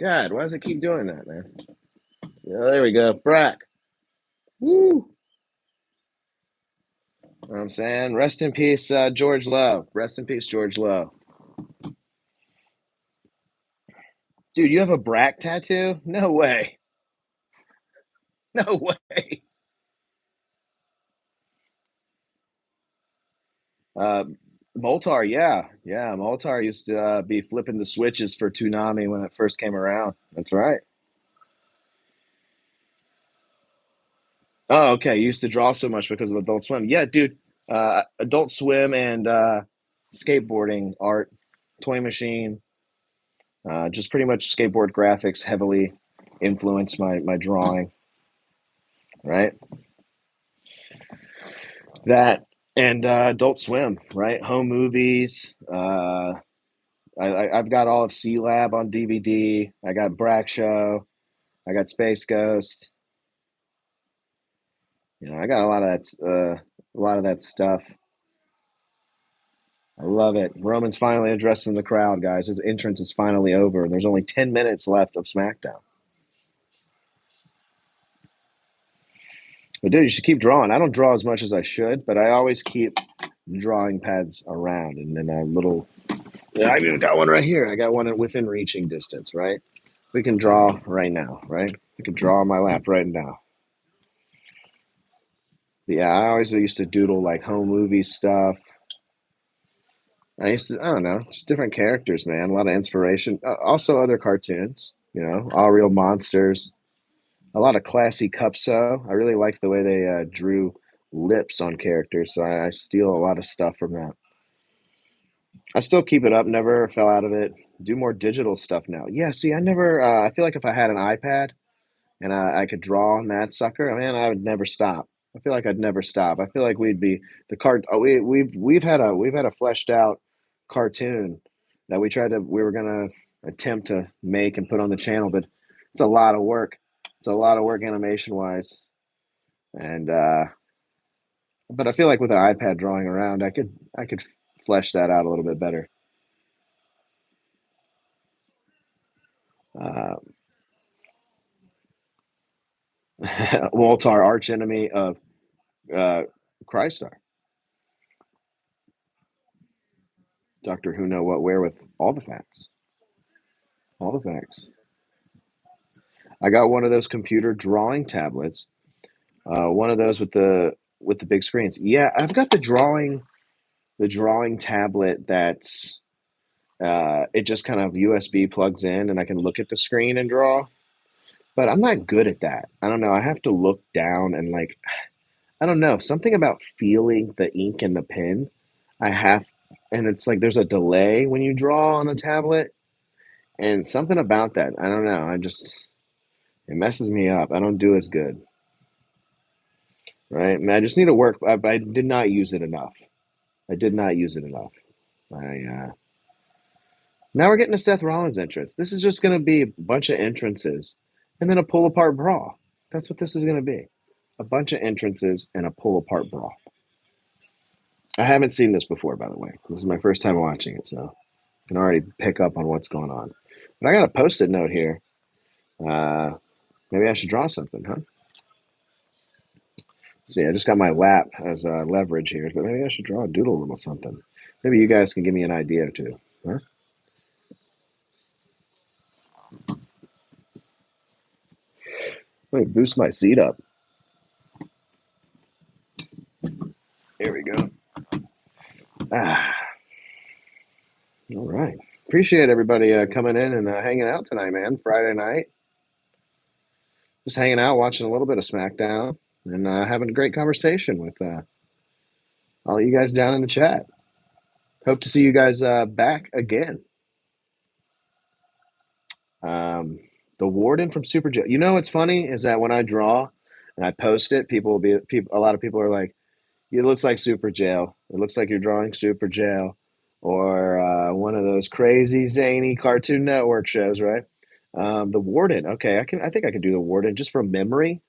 God, why does it keep doing that, man? Yeah, there we go. Brack. Woo. You know what I'm saying? Rest in peace, George Lowe. Rest in peace, George Lowe. Dude, you have a Brack tattoo? No way. No way. Uh, Moltar, yeah. Yeah, Moltar used to be flipping the switches for Toonami when it first came around. That's right. Oh, okay. You used to draw so much because of Adult Swim. Yeah, dude. Adult Swim and skateboarding art, Toy Machine, just pretty much skateboard graphics heavily influenced my drawing, right? That and Adult Swim, right? Home movies. I've got all of C Lab on DVD. I got Brack Show. I got Space Ghost. I got a lot of that stuff. I love it. Roman's finally addressing the crowd, guys. His entrance is finally over. There's only 10 minutes left of SmackDown. But dude, you should keep drawing. I don't draw as much as I should, but I always keep drawing pads around, and then a little. Yeah, I even got one right here. I got one within reaching distance. Right, we can draw right now. Right, we can draw on my lap right now. Yeah, I always used to doodle like home movie stuff. I don't know, just different characters, man. A lot of inspiration. Also, other cartoons, all real monsters. A lot of classy Cupso. I really like the way they drew lips on characters, so I steal a lot of stuff from that. I still keep it up, never fell out of it. Do more digital stuff now. Yeah, see, I never, I feel like if I had an iPad and I could draw on that sucker, man, I would never stop. I feel like I'd never stop. I feel like we'd be the cart. Oh, we've had a fleshed out cartoon that we were gonna attempt to make and put on the channel, but it's a lot of work. It's a lot of work animation wise, and but I feel like with an iPad drawing around, I could flesh that out a little bit better. Uh, Walt's our arch enemy of uh, Crystar, Doctor Who know what where with all the facts, all the facts. I got one of those computer drawing tablets, one of those with the big screens. Yeah, I've got the drawing tablet that's it just kind of USB plugs in, and I can look at the screen and draw. But I'm not good at that. I don't know. I have to look down and like I don't know something about feeling the ink and the pen. I have, and it's like there's a delay when you draw on a tablet, and something about that. I don't know. I just it messes me up. I don't do as good. Right? I just need to work. I did not use it enough. I did not use it enough. Now we're getting to Seth Rollins' entrance. This is just going to be a bunch of entrances and then a pull apart brawl. That's what this is going to be. A bunch of entrances and a pull apart brawl. I haven't seen this before, by the way. This is my first time watching it, so I can already pick up on what's going on. But I got a post-it note here. Uh, Maybe I should draw something, huh? See, I just got my lap as leverage here, but maybe I should draw a doodle a little something. Maybe you guys can give me an idea too. Huh? Let me boost my seat up. Here we go. Ah, all right. Appreciate everybody coming in and hanging out tonight, man. Friday night. Just hanging out, watching a little bit of SmackDown, and having a great conversation with all you guys down in the chat. Hope to see you guys back again. Um, the Warden from Super Jail. You know what's funny is that when I draw and I post it, a lot of people are like, "It looks like Super Jail. It looks like you're drawing Super Jail, or one of those crazy zany Cartoon Network shows, right?" The Warden. Okay, I think I can do the Warden just from memory.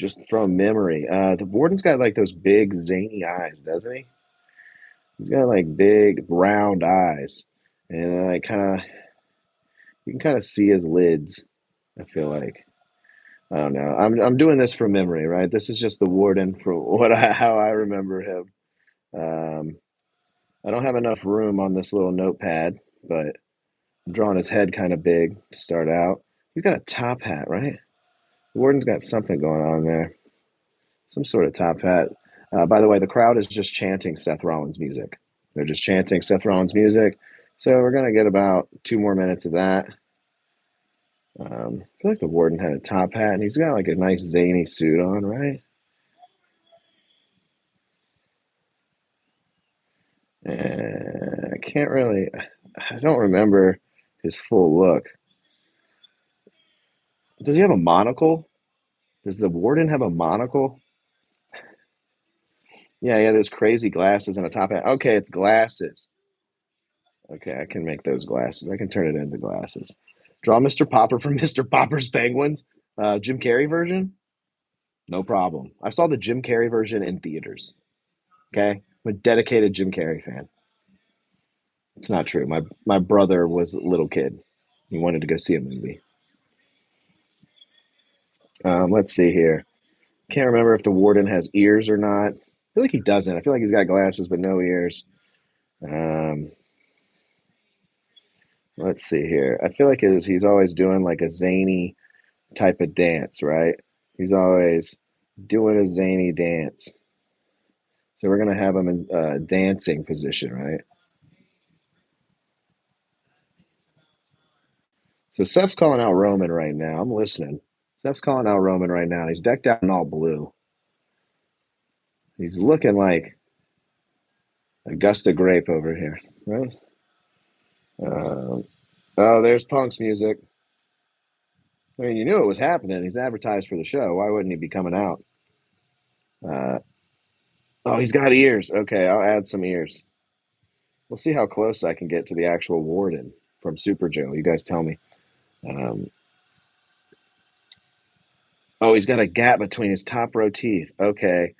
Just from memory. The Warden's got like those big zany eyes, doesn't he? He's got like big round eyes, and like kind of you can kind of see his lids. I feel like I don't know. I'm doing this from memory, right? This is just the Warden for how I remember him. Um, I don't have enough room on this little notepad, but I'm drawing his head kind of big to start out. He's got a top hat, right? The Warden's got something going on there, some sort of top hat. By the way, the crowd is just chanting Seth Rollins music. They're just chanting Seth Rollins music. So we're gonna get about 2 more minutes of that. I feel like the Warden had a top hat, and he's got like a nice zany suit on, right? I can't really, I don't remember his full look. Does he have a monocle? Does the Warden have a monocle? Yeah, yeah, those crazy glasses and a top hat. Okay, it's glasses. Okay, I can make those glasses. I can turn it into glasses. Draw Mr. Popper from Mr. Popper's Penguins. Jim Carrey version? No problem. I saw the Jim Carrey version in theaters. Okay? I'm a dedicated Jim Carrey fan. It's not true. My brother was a little kid. He wanted to go see a movie. Let's see here. Can't remember if the Warden has ears or not. I feel like he doesn't. I feel like he's got glasses but no ears. Um, let's see here. I feel like he's always doing like a zany type of dance, right? He's always doing a zany dance. So we're gonna have him in dancing position, right? So Seth's calling out Roman right now. I'm listening. Seth's calling out Roman right now. He's decked out in all blue. He's looking like Augusta Grape over here, right? Oh, there's Punk's music. I mean, you knew it was happening. He's advertised for the show. Why wouldn't he be coming out? Uh, oh, he's got ears. Okay, I'll add some ears. We'll see how close I can get to the actual warden from Super Joe. You guys tell me. Um, oh, he's got a gap between his top row teeth. Okay,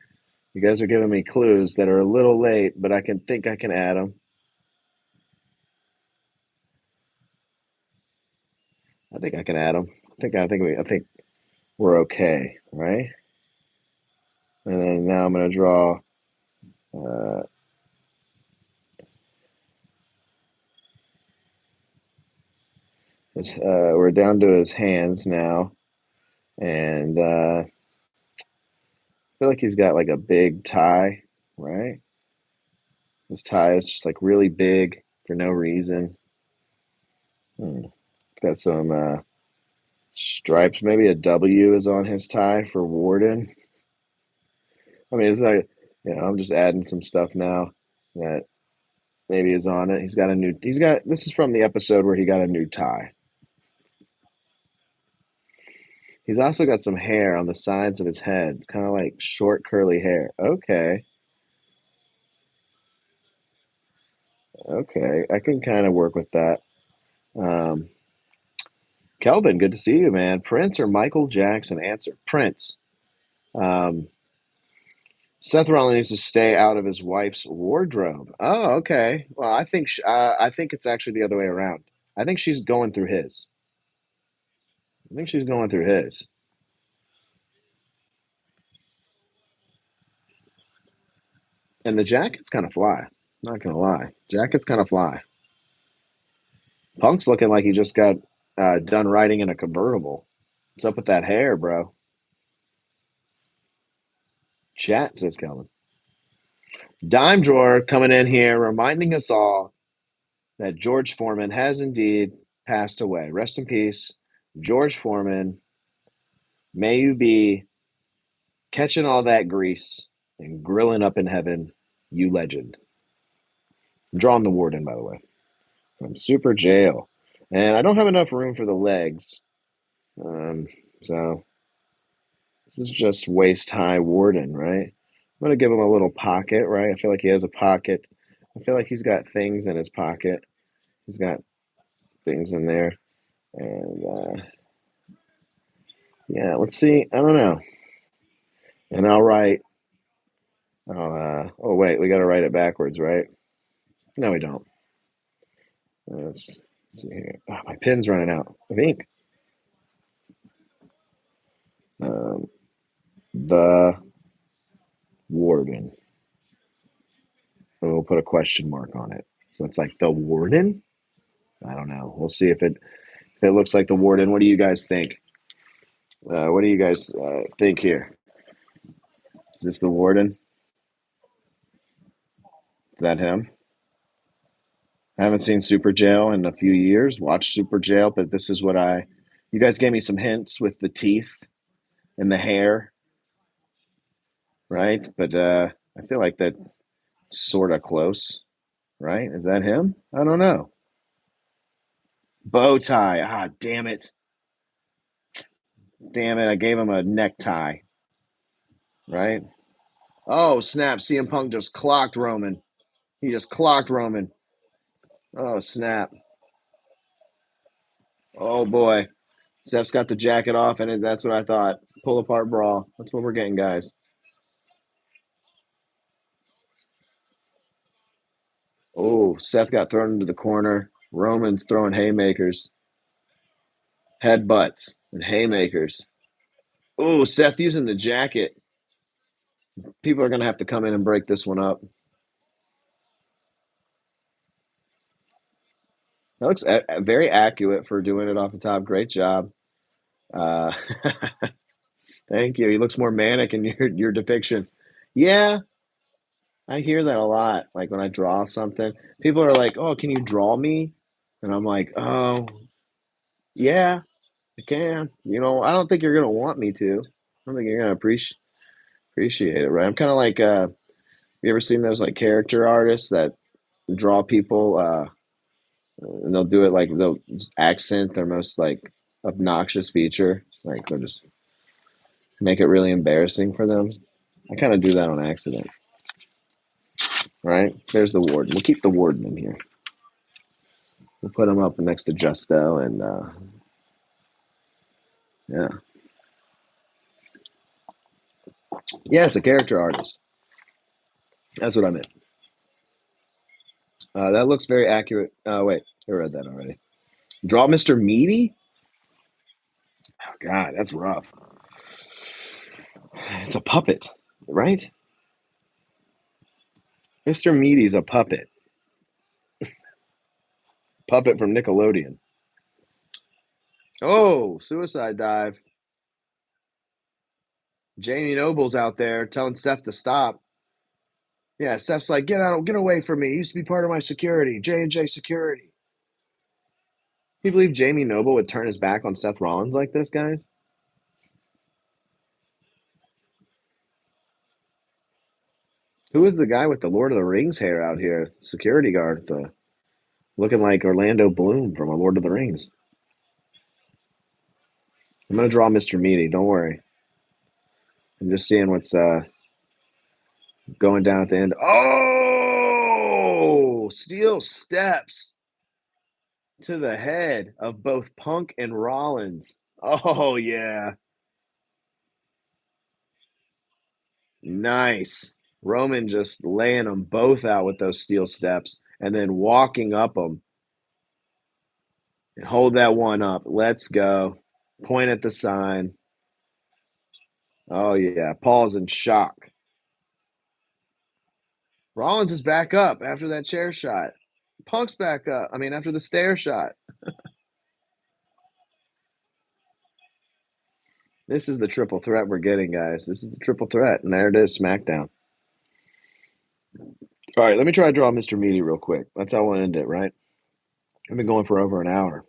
you guys are giving me clues that are a little late, but I can think I can add them. I think I can add them. I think we're okay, right? And then now I'm gonna draw. Uh, we're down to his hands now, and I feel like he's got like a big tie, right? His tie is just like really big for no reason. Hmm. It's got some stripes. Maybe a W is on his tie for Warden. I mean, it's like, I'm just adding some stuff now that maybe is on it. This is from the episode where he got a new tie. He's also got some hair on the sides of his head. It's kind of like short, curly hair. Okay. Okay. I can kind of work with that. Um, Kelvin, good to see you, man. Prince or Michael Jackson? Answer Prince. Um, Seth Rollins needs to stay out of his wife's wardrobe. Oh, okay. Well, I think it's actually the other way around. I think she's going through his. I think she's going through his. And the jacket's kind of fly. Not gonna lie, jacket's kind of fly. Punk's looking like he just got done riding in a convertible. What's up with that hair, bro? Chat says Kelvin. Dime drawer coming in here, reminding us all that George Foreman has indeed passed away. Rest in peace, George Foreman. May you be catching all that grease and grilling up in heaven, you legend. I'm drawing the warden, by the way, from Super Jail. And I don't have enough room for the legs. Um, so this is just waist high warden, right? I'm going to give him a little pocket, right? I feel like he has a pocket. I feel like he's got things in his pocket. He's got things in there. And yeah, let's see. I don't know. And I'll write. Oh, wait, we got to write it backwards, right? No, we don't. Let's see here. Oh, my pen's running out of ink. Um, the warden. We'll put a question mark on it. So it's like the warden. I don't know. We'll see if it looks like the warden. What do you guys think? What do you guys think here? Is this the warden? Is that him? I haven't seen Super Jail in a few years. Watched Super Jail, but this is what I. You guys gave me some hints with the teeth and the hair, right? But I feel like that sort of close, right? Is that him? I don't know. Bow tie. Ah, damn it. Damn it. I gave him a necktie, right? Oh, snap. CM Punk just clocked Roman. He just clocked Roman. Oh, snap. Oh, boy. Steph's got the jacket off, and that's what I thought. Pull apart brawl. That's what we're getting, guys. Oh, Seth got thrown into the corner. Roman's throwing haymakers, headbutts, and haymakers. Oh, Seth using the jacket. People are going to have to come in and break this one up. That looks very accurate for doing it off the top. Great job. Uh, Thank you. He looks more manic in your depiction. Yeah, I hear that a lot. Like when I draw something, people are like, "Oh, can you draw me?" And I'm like, "Oh, yeah, I can." I don't think you're gonna want me to. I don't think you're gonna appreciate it, right? I'm kind of like, you ever seen those like character artists that draw people, and they'll do it like they'll just accent their most like obnoxious feature, like they'll just make it really embarrassing for them. I kind of do that on accident, right? There's the warden. We'll keep the warden in here. We'll put him up next to Justo, and yeah, yes, a character artist. That's what I meant. That looks very accurate. Wait, I read that already. Draw Mr. Meaty. Oh, God, that's rough. It's a puppet, right? Mr. Meaty's a puppet. Puppet from Nickelodeon. Oh, suicide dive. Jamie Noble's out there telling Seth to stop. Yeah, Seth's like, get out, get away from me. He used to be part of my security, J&J security. Can you believe Jamie Noble would turn his back on Seth Rollins like this, guys? Who is the guy with the Lord of the Rings hair out here? Security guard, looking like Orlando Bloom from a Lord of the Rings. I'm gonna draw Mr. Meaty. Don't worry. I'm just seeing what's going down at the end. Oh, steel steps to the head of both Punk and Rollins. Oh yeah, nice. Roman just laying them both out with those steel steps and then walking up them and hold that one up. Let's go. Point at the sign. Oh yeah, Paul's in shock. Rollins is back up after that chair shot. Punk's back up. I mean, after the stair shot. This is the triple threat we're getting, guys. This is the triple threat, and there it is, SmackDown. All right, let me try to draw Mr. Meaty real quick. That's how I want to end it, right? I've been going for over an hour.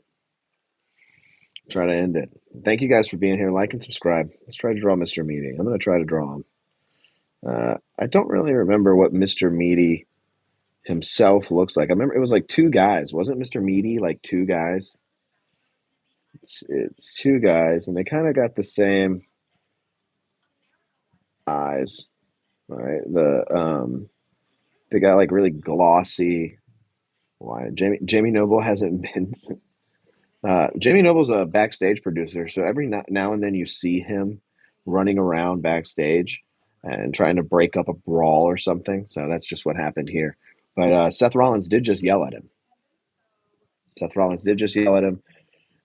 Try to end it. Thank you guys for being here. Like and subscribe. Let's try to draw Mr. Meaty. I'm going to try to draw him. I don't really remember what Mr. Meaty himself looks like. I remember it was like two guys. Wasn't Mr. Meaty like two guys? It's two guys, and they kind of got the same eyes, right? They got like really glossy. Why Jamie Noble hasn't been. Jamie Noble's a backstage producer, so every now and then you see him running around backstage and trying to break up a brawl or something. So that's just what happened here. But Seth Rollins did just yell at him. Seth Rollins did just yell at him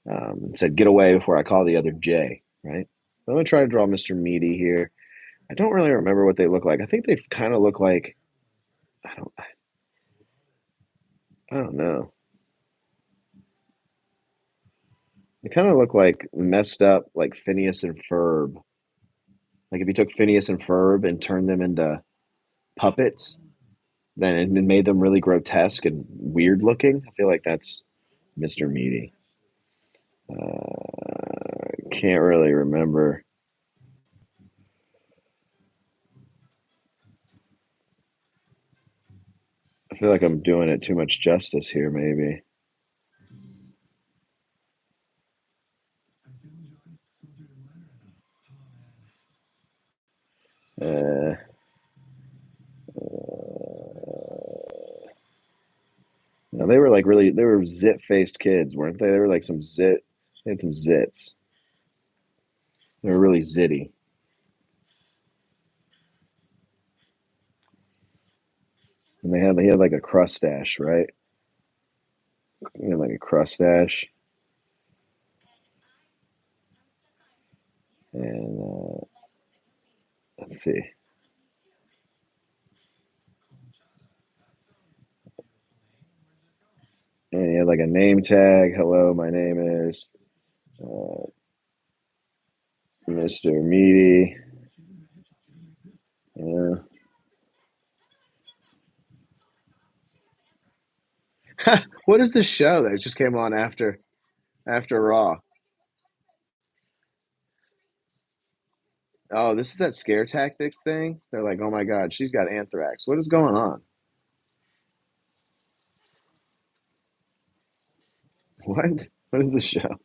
and said, "Get away before I call the other J." Right. I'm gonna try to draw Mr. Meaty here. I don't really remember what they look like. I think they kind of look like I don't I don't know. They kind of look like messed up, like Phineas and Ferb. Like if you took Phineas and Ferb and turned them into puppets, then it made them really grotesque and weird looking. I feel like that's Mr. Meaty. Can't really remember. I feel like I'm doing it too much justice here, maybe. Uh, no, they were like really, they were zit faced kids, weren't they? They were like some zit, they had some zits. They were really zitty. And they had like a crustache, right? They had like a crustache. And let's see. And he had like a name tag. Hello, my name is. Uh, Mr. Meaty. Yeah. What is the show that just came on after Raw? Oh, this is that scare tactics thing. They're like, oh my god, she's got anthrax. What is going on? What? What is the show?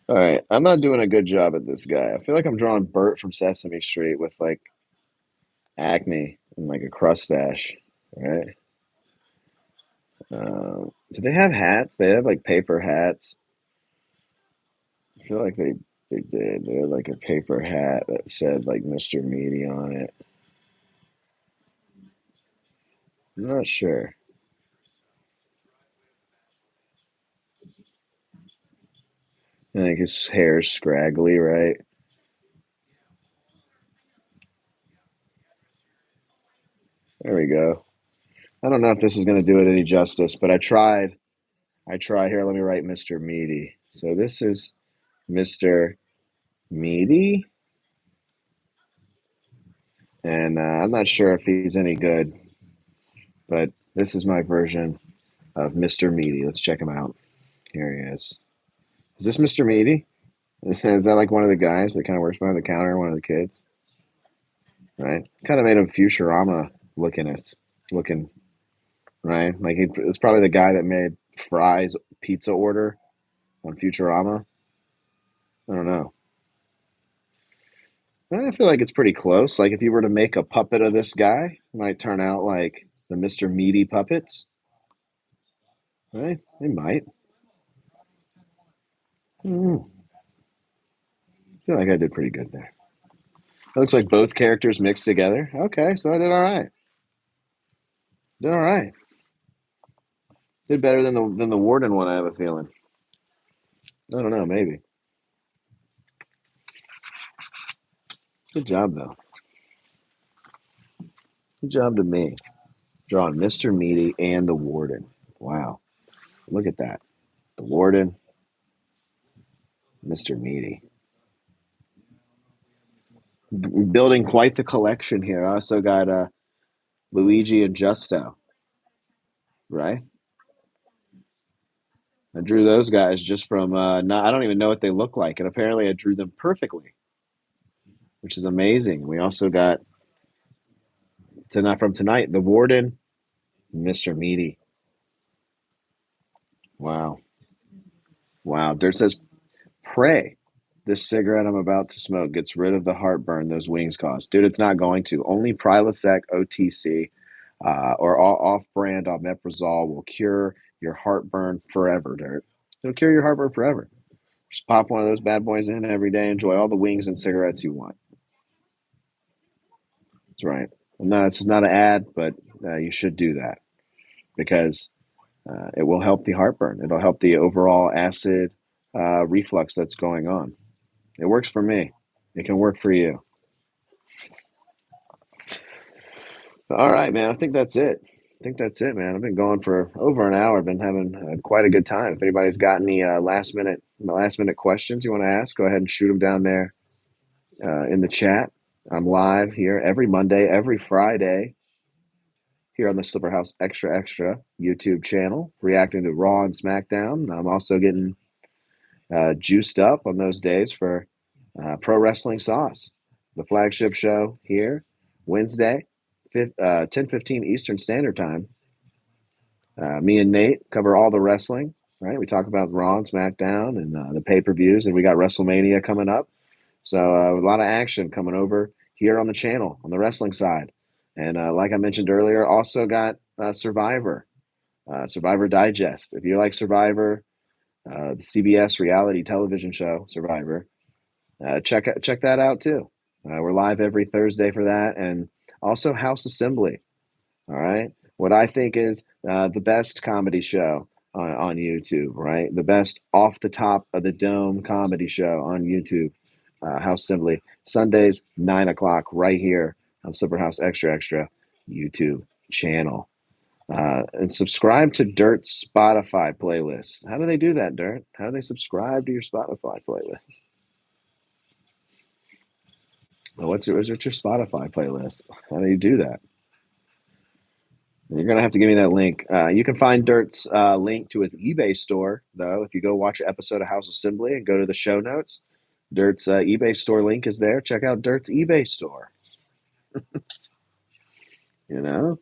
All right, I'm not doing a good job at this guy. I feel like I'm drawing Bert from Sesame Street with like acne and like a crustache, right? Do they have hats? They have like paper hats. I feel like they did. They had like a paper hat that said like Mr. Meaty on it. I'm not sure. I think his hair's scraggly, right? There we go. I don't know if this is going to do it any justice, but I tried. I tried. Here, let me write Mr. Meaty. So this is Mr. Meaty, and I'm not sure if he's any good, but this is my version of Mr. Meaty. Let's check him out. Here he is. Is this Mr. Meaty? Is that like one of the guys that kind of works behind the counter, one of the kids? Right? Kind of made him Futurama looking, right? Like it's probably the guy that made Fry's pizza order on Futurama. I don't know. I feel like it's pretty close. Like if you were to make a puppet of this guy, it might turn out like the Mr. Meaty puppets, right? They might. Mm, I feel like I did pretty good there. It looks like both characters mixed together. Okay, so I did all right. Did all right. Did better than the Warden one. I have a feeling. I don't know. Maybe. Good job though. Good job to me. Drawing Mr. Meaty and the Warden. Wow. Look at that. The Warden, Mr. Meaty. Building quite the collection here. I also got Luigi and Justo, right? I drew those guys just from not I don't even know what they look like, and apparently I drew them perfectly, which is amazing. We also got tonight from tonight the Warden, Mr. Meaty. Wow, wow. Dirt says, "Pray this cigarette I'm about to smoke gets rid of the heartburn those wings cause, dude. It's not going to. Only Prilosec OTC or off-brand omeprazole will cure your heartburn forever, Dirt. It'll cure your heartburn forever. Just pop one of those bad boys in every day. Enjoy all the wings and cigarettes you want. That's right. No, it's not an ad, but you should do that because it will help the heartburn. It'll help the overall acid reflux that's going on. It works for me. It can work for you. All right, man. I think that's it. I think that's it, man. I've been going for over an hour. I've been having quite a good time. If anybody's got any last minute questions you want to ask, go ahead and shoot them down there in the chat. I'm live here every Monday, every Friday here on the Slipperhouse Extra Extra YouTube channel, reacting to Raw and SmackDown. I'm also getting juiced up on those days for Pro Wrestling Sauce, the flagship show here, Wednesday, 10:15 Eastern Standard Time. Me and Nate cover all the wrestling, right? We talk about Raw and SmackDown and the pay-per-views, and we got WrestleMania coming up. So a lot of action coming over here on the channel on the wrestling side. And like I mentioned earlier, also got Survivor, Survivor Digest. If you like Survivor, the CBS reality television show Survivor, check that out too. We're live every Thursday for that, and also House Assembly. All right, what I think is the best comedy show on YouTube, right? The best off the top of the dome comedy show on YouTube. House Assembly Sundays 9 o'clock right here on Slipperhouse Extra Extra YouTube channel. And subscribe to Dirt's Spotify playlist. How do they do that, Dirt? How do they subscribe to your Spotify playlist? Well, what's your Spotify playlist? How do you do that? You're gonna have to give me that link. You can find Dirt's link to his eBay store, though. If you go watch an episode of House Assembly and go to the show notes, Dirt's eBay store link is there. Check out Dirt's eBay store. You know,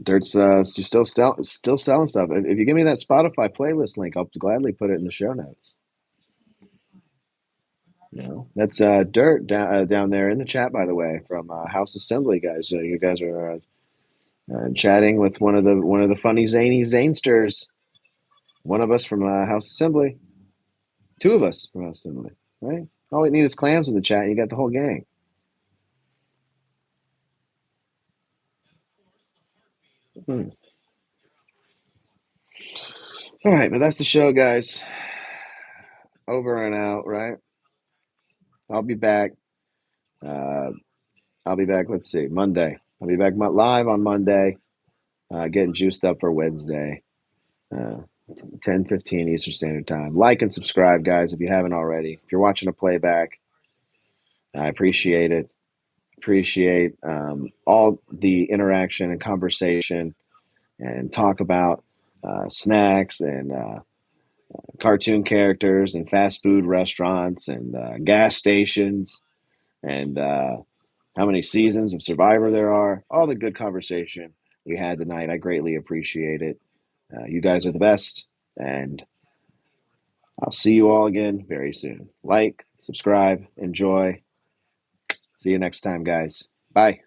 Dirt's still selling stuff. If you give me that Spotify playlist link, I'll gladly put it in the show notes. You know, that's Dirt down there in the chat, by the way, from House Assembly guys. You guys are chatting with one of the funny zany Zanesters. One of us from House Assembly. Two of us from House Assembly. Right? All we need is clams in the chat, and you got the whole gang. Hmm. All right, but that's the show, guys. Over and out. Right? I'll be back. Uh, I'll be back. Let's see, Monday. I'll be back live on Monday. Getting juiced up for Wednesday. Uh, 10:15 Eastern Standard Time. Like and subscribe, guys, if you haven't already. If you're watching a playback, I appreciate it. Appreciate all the interaction and conversation and talk about snacks and cartoon characters and fast food restaurants and gas stations and how many seasons of Survivor there are. All the good conversation we had tonight. I greatly appreciate it. You guys are the best. And I'll see you all again very soon. Like, subscribe, enjoy. See you next time, guys. Bye.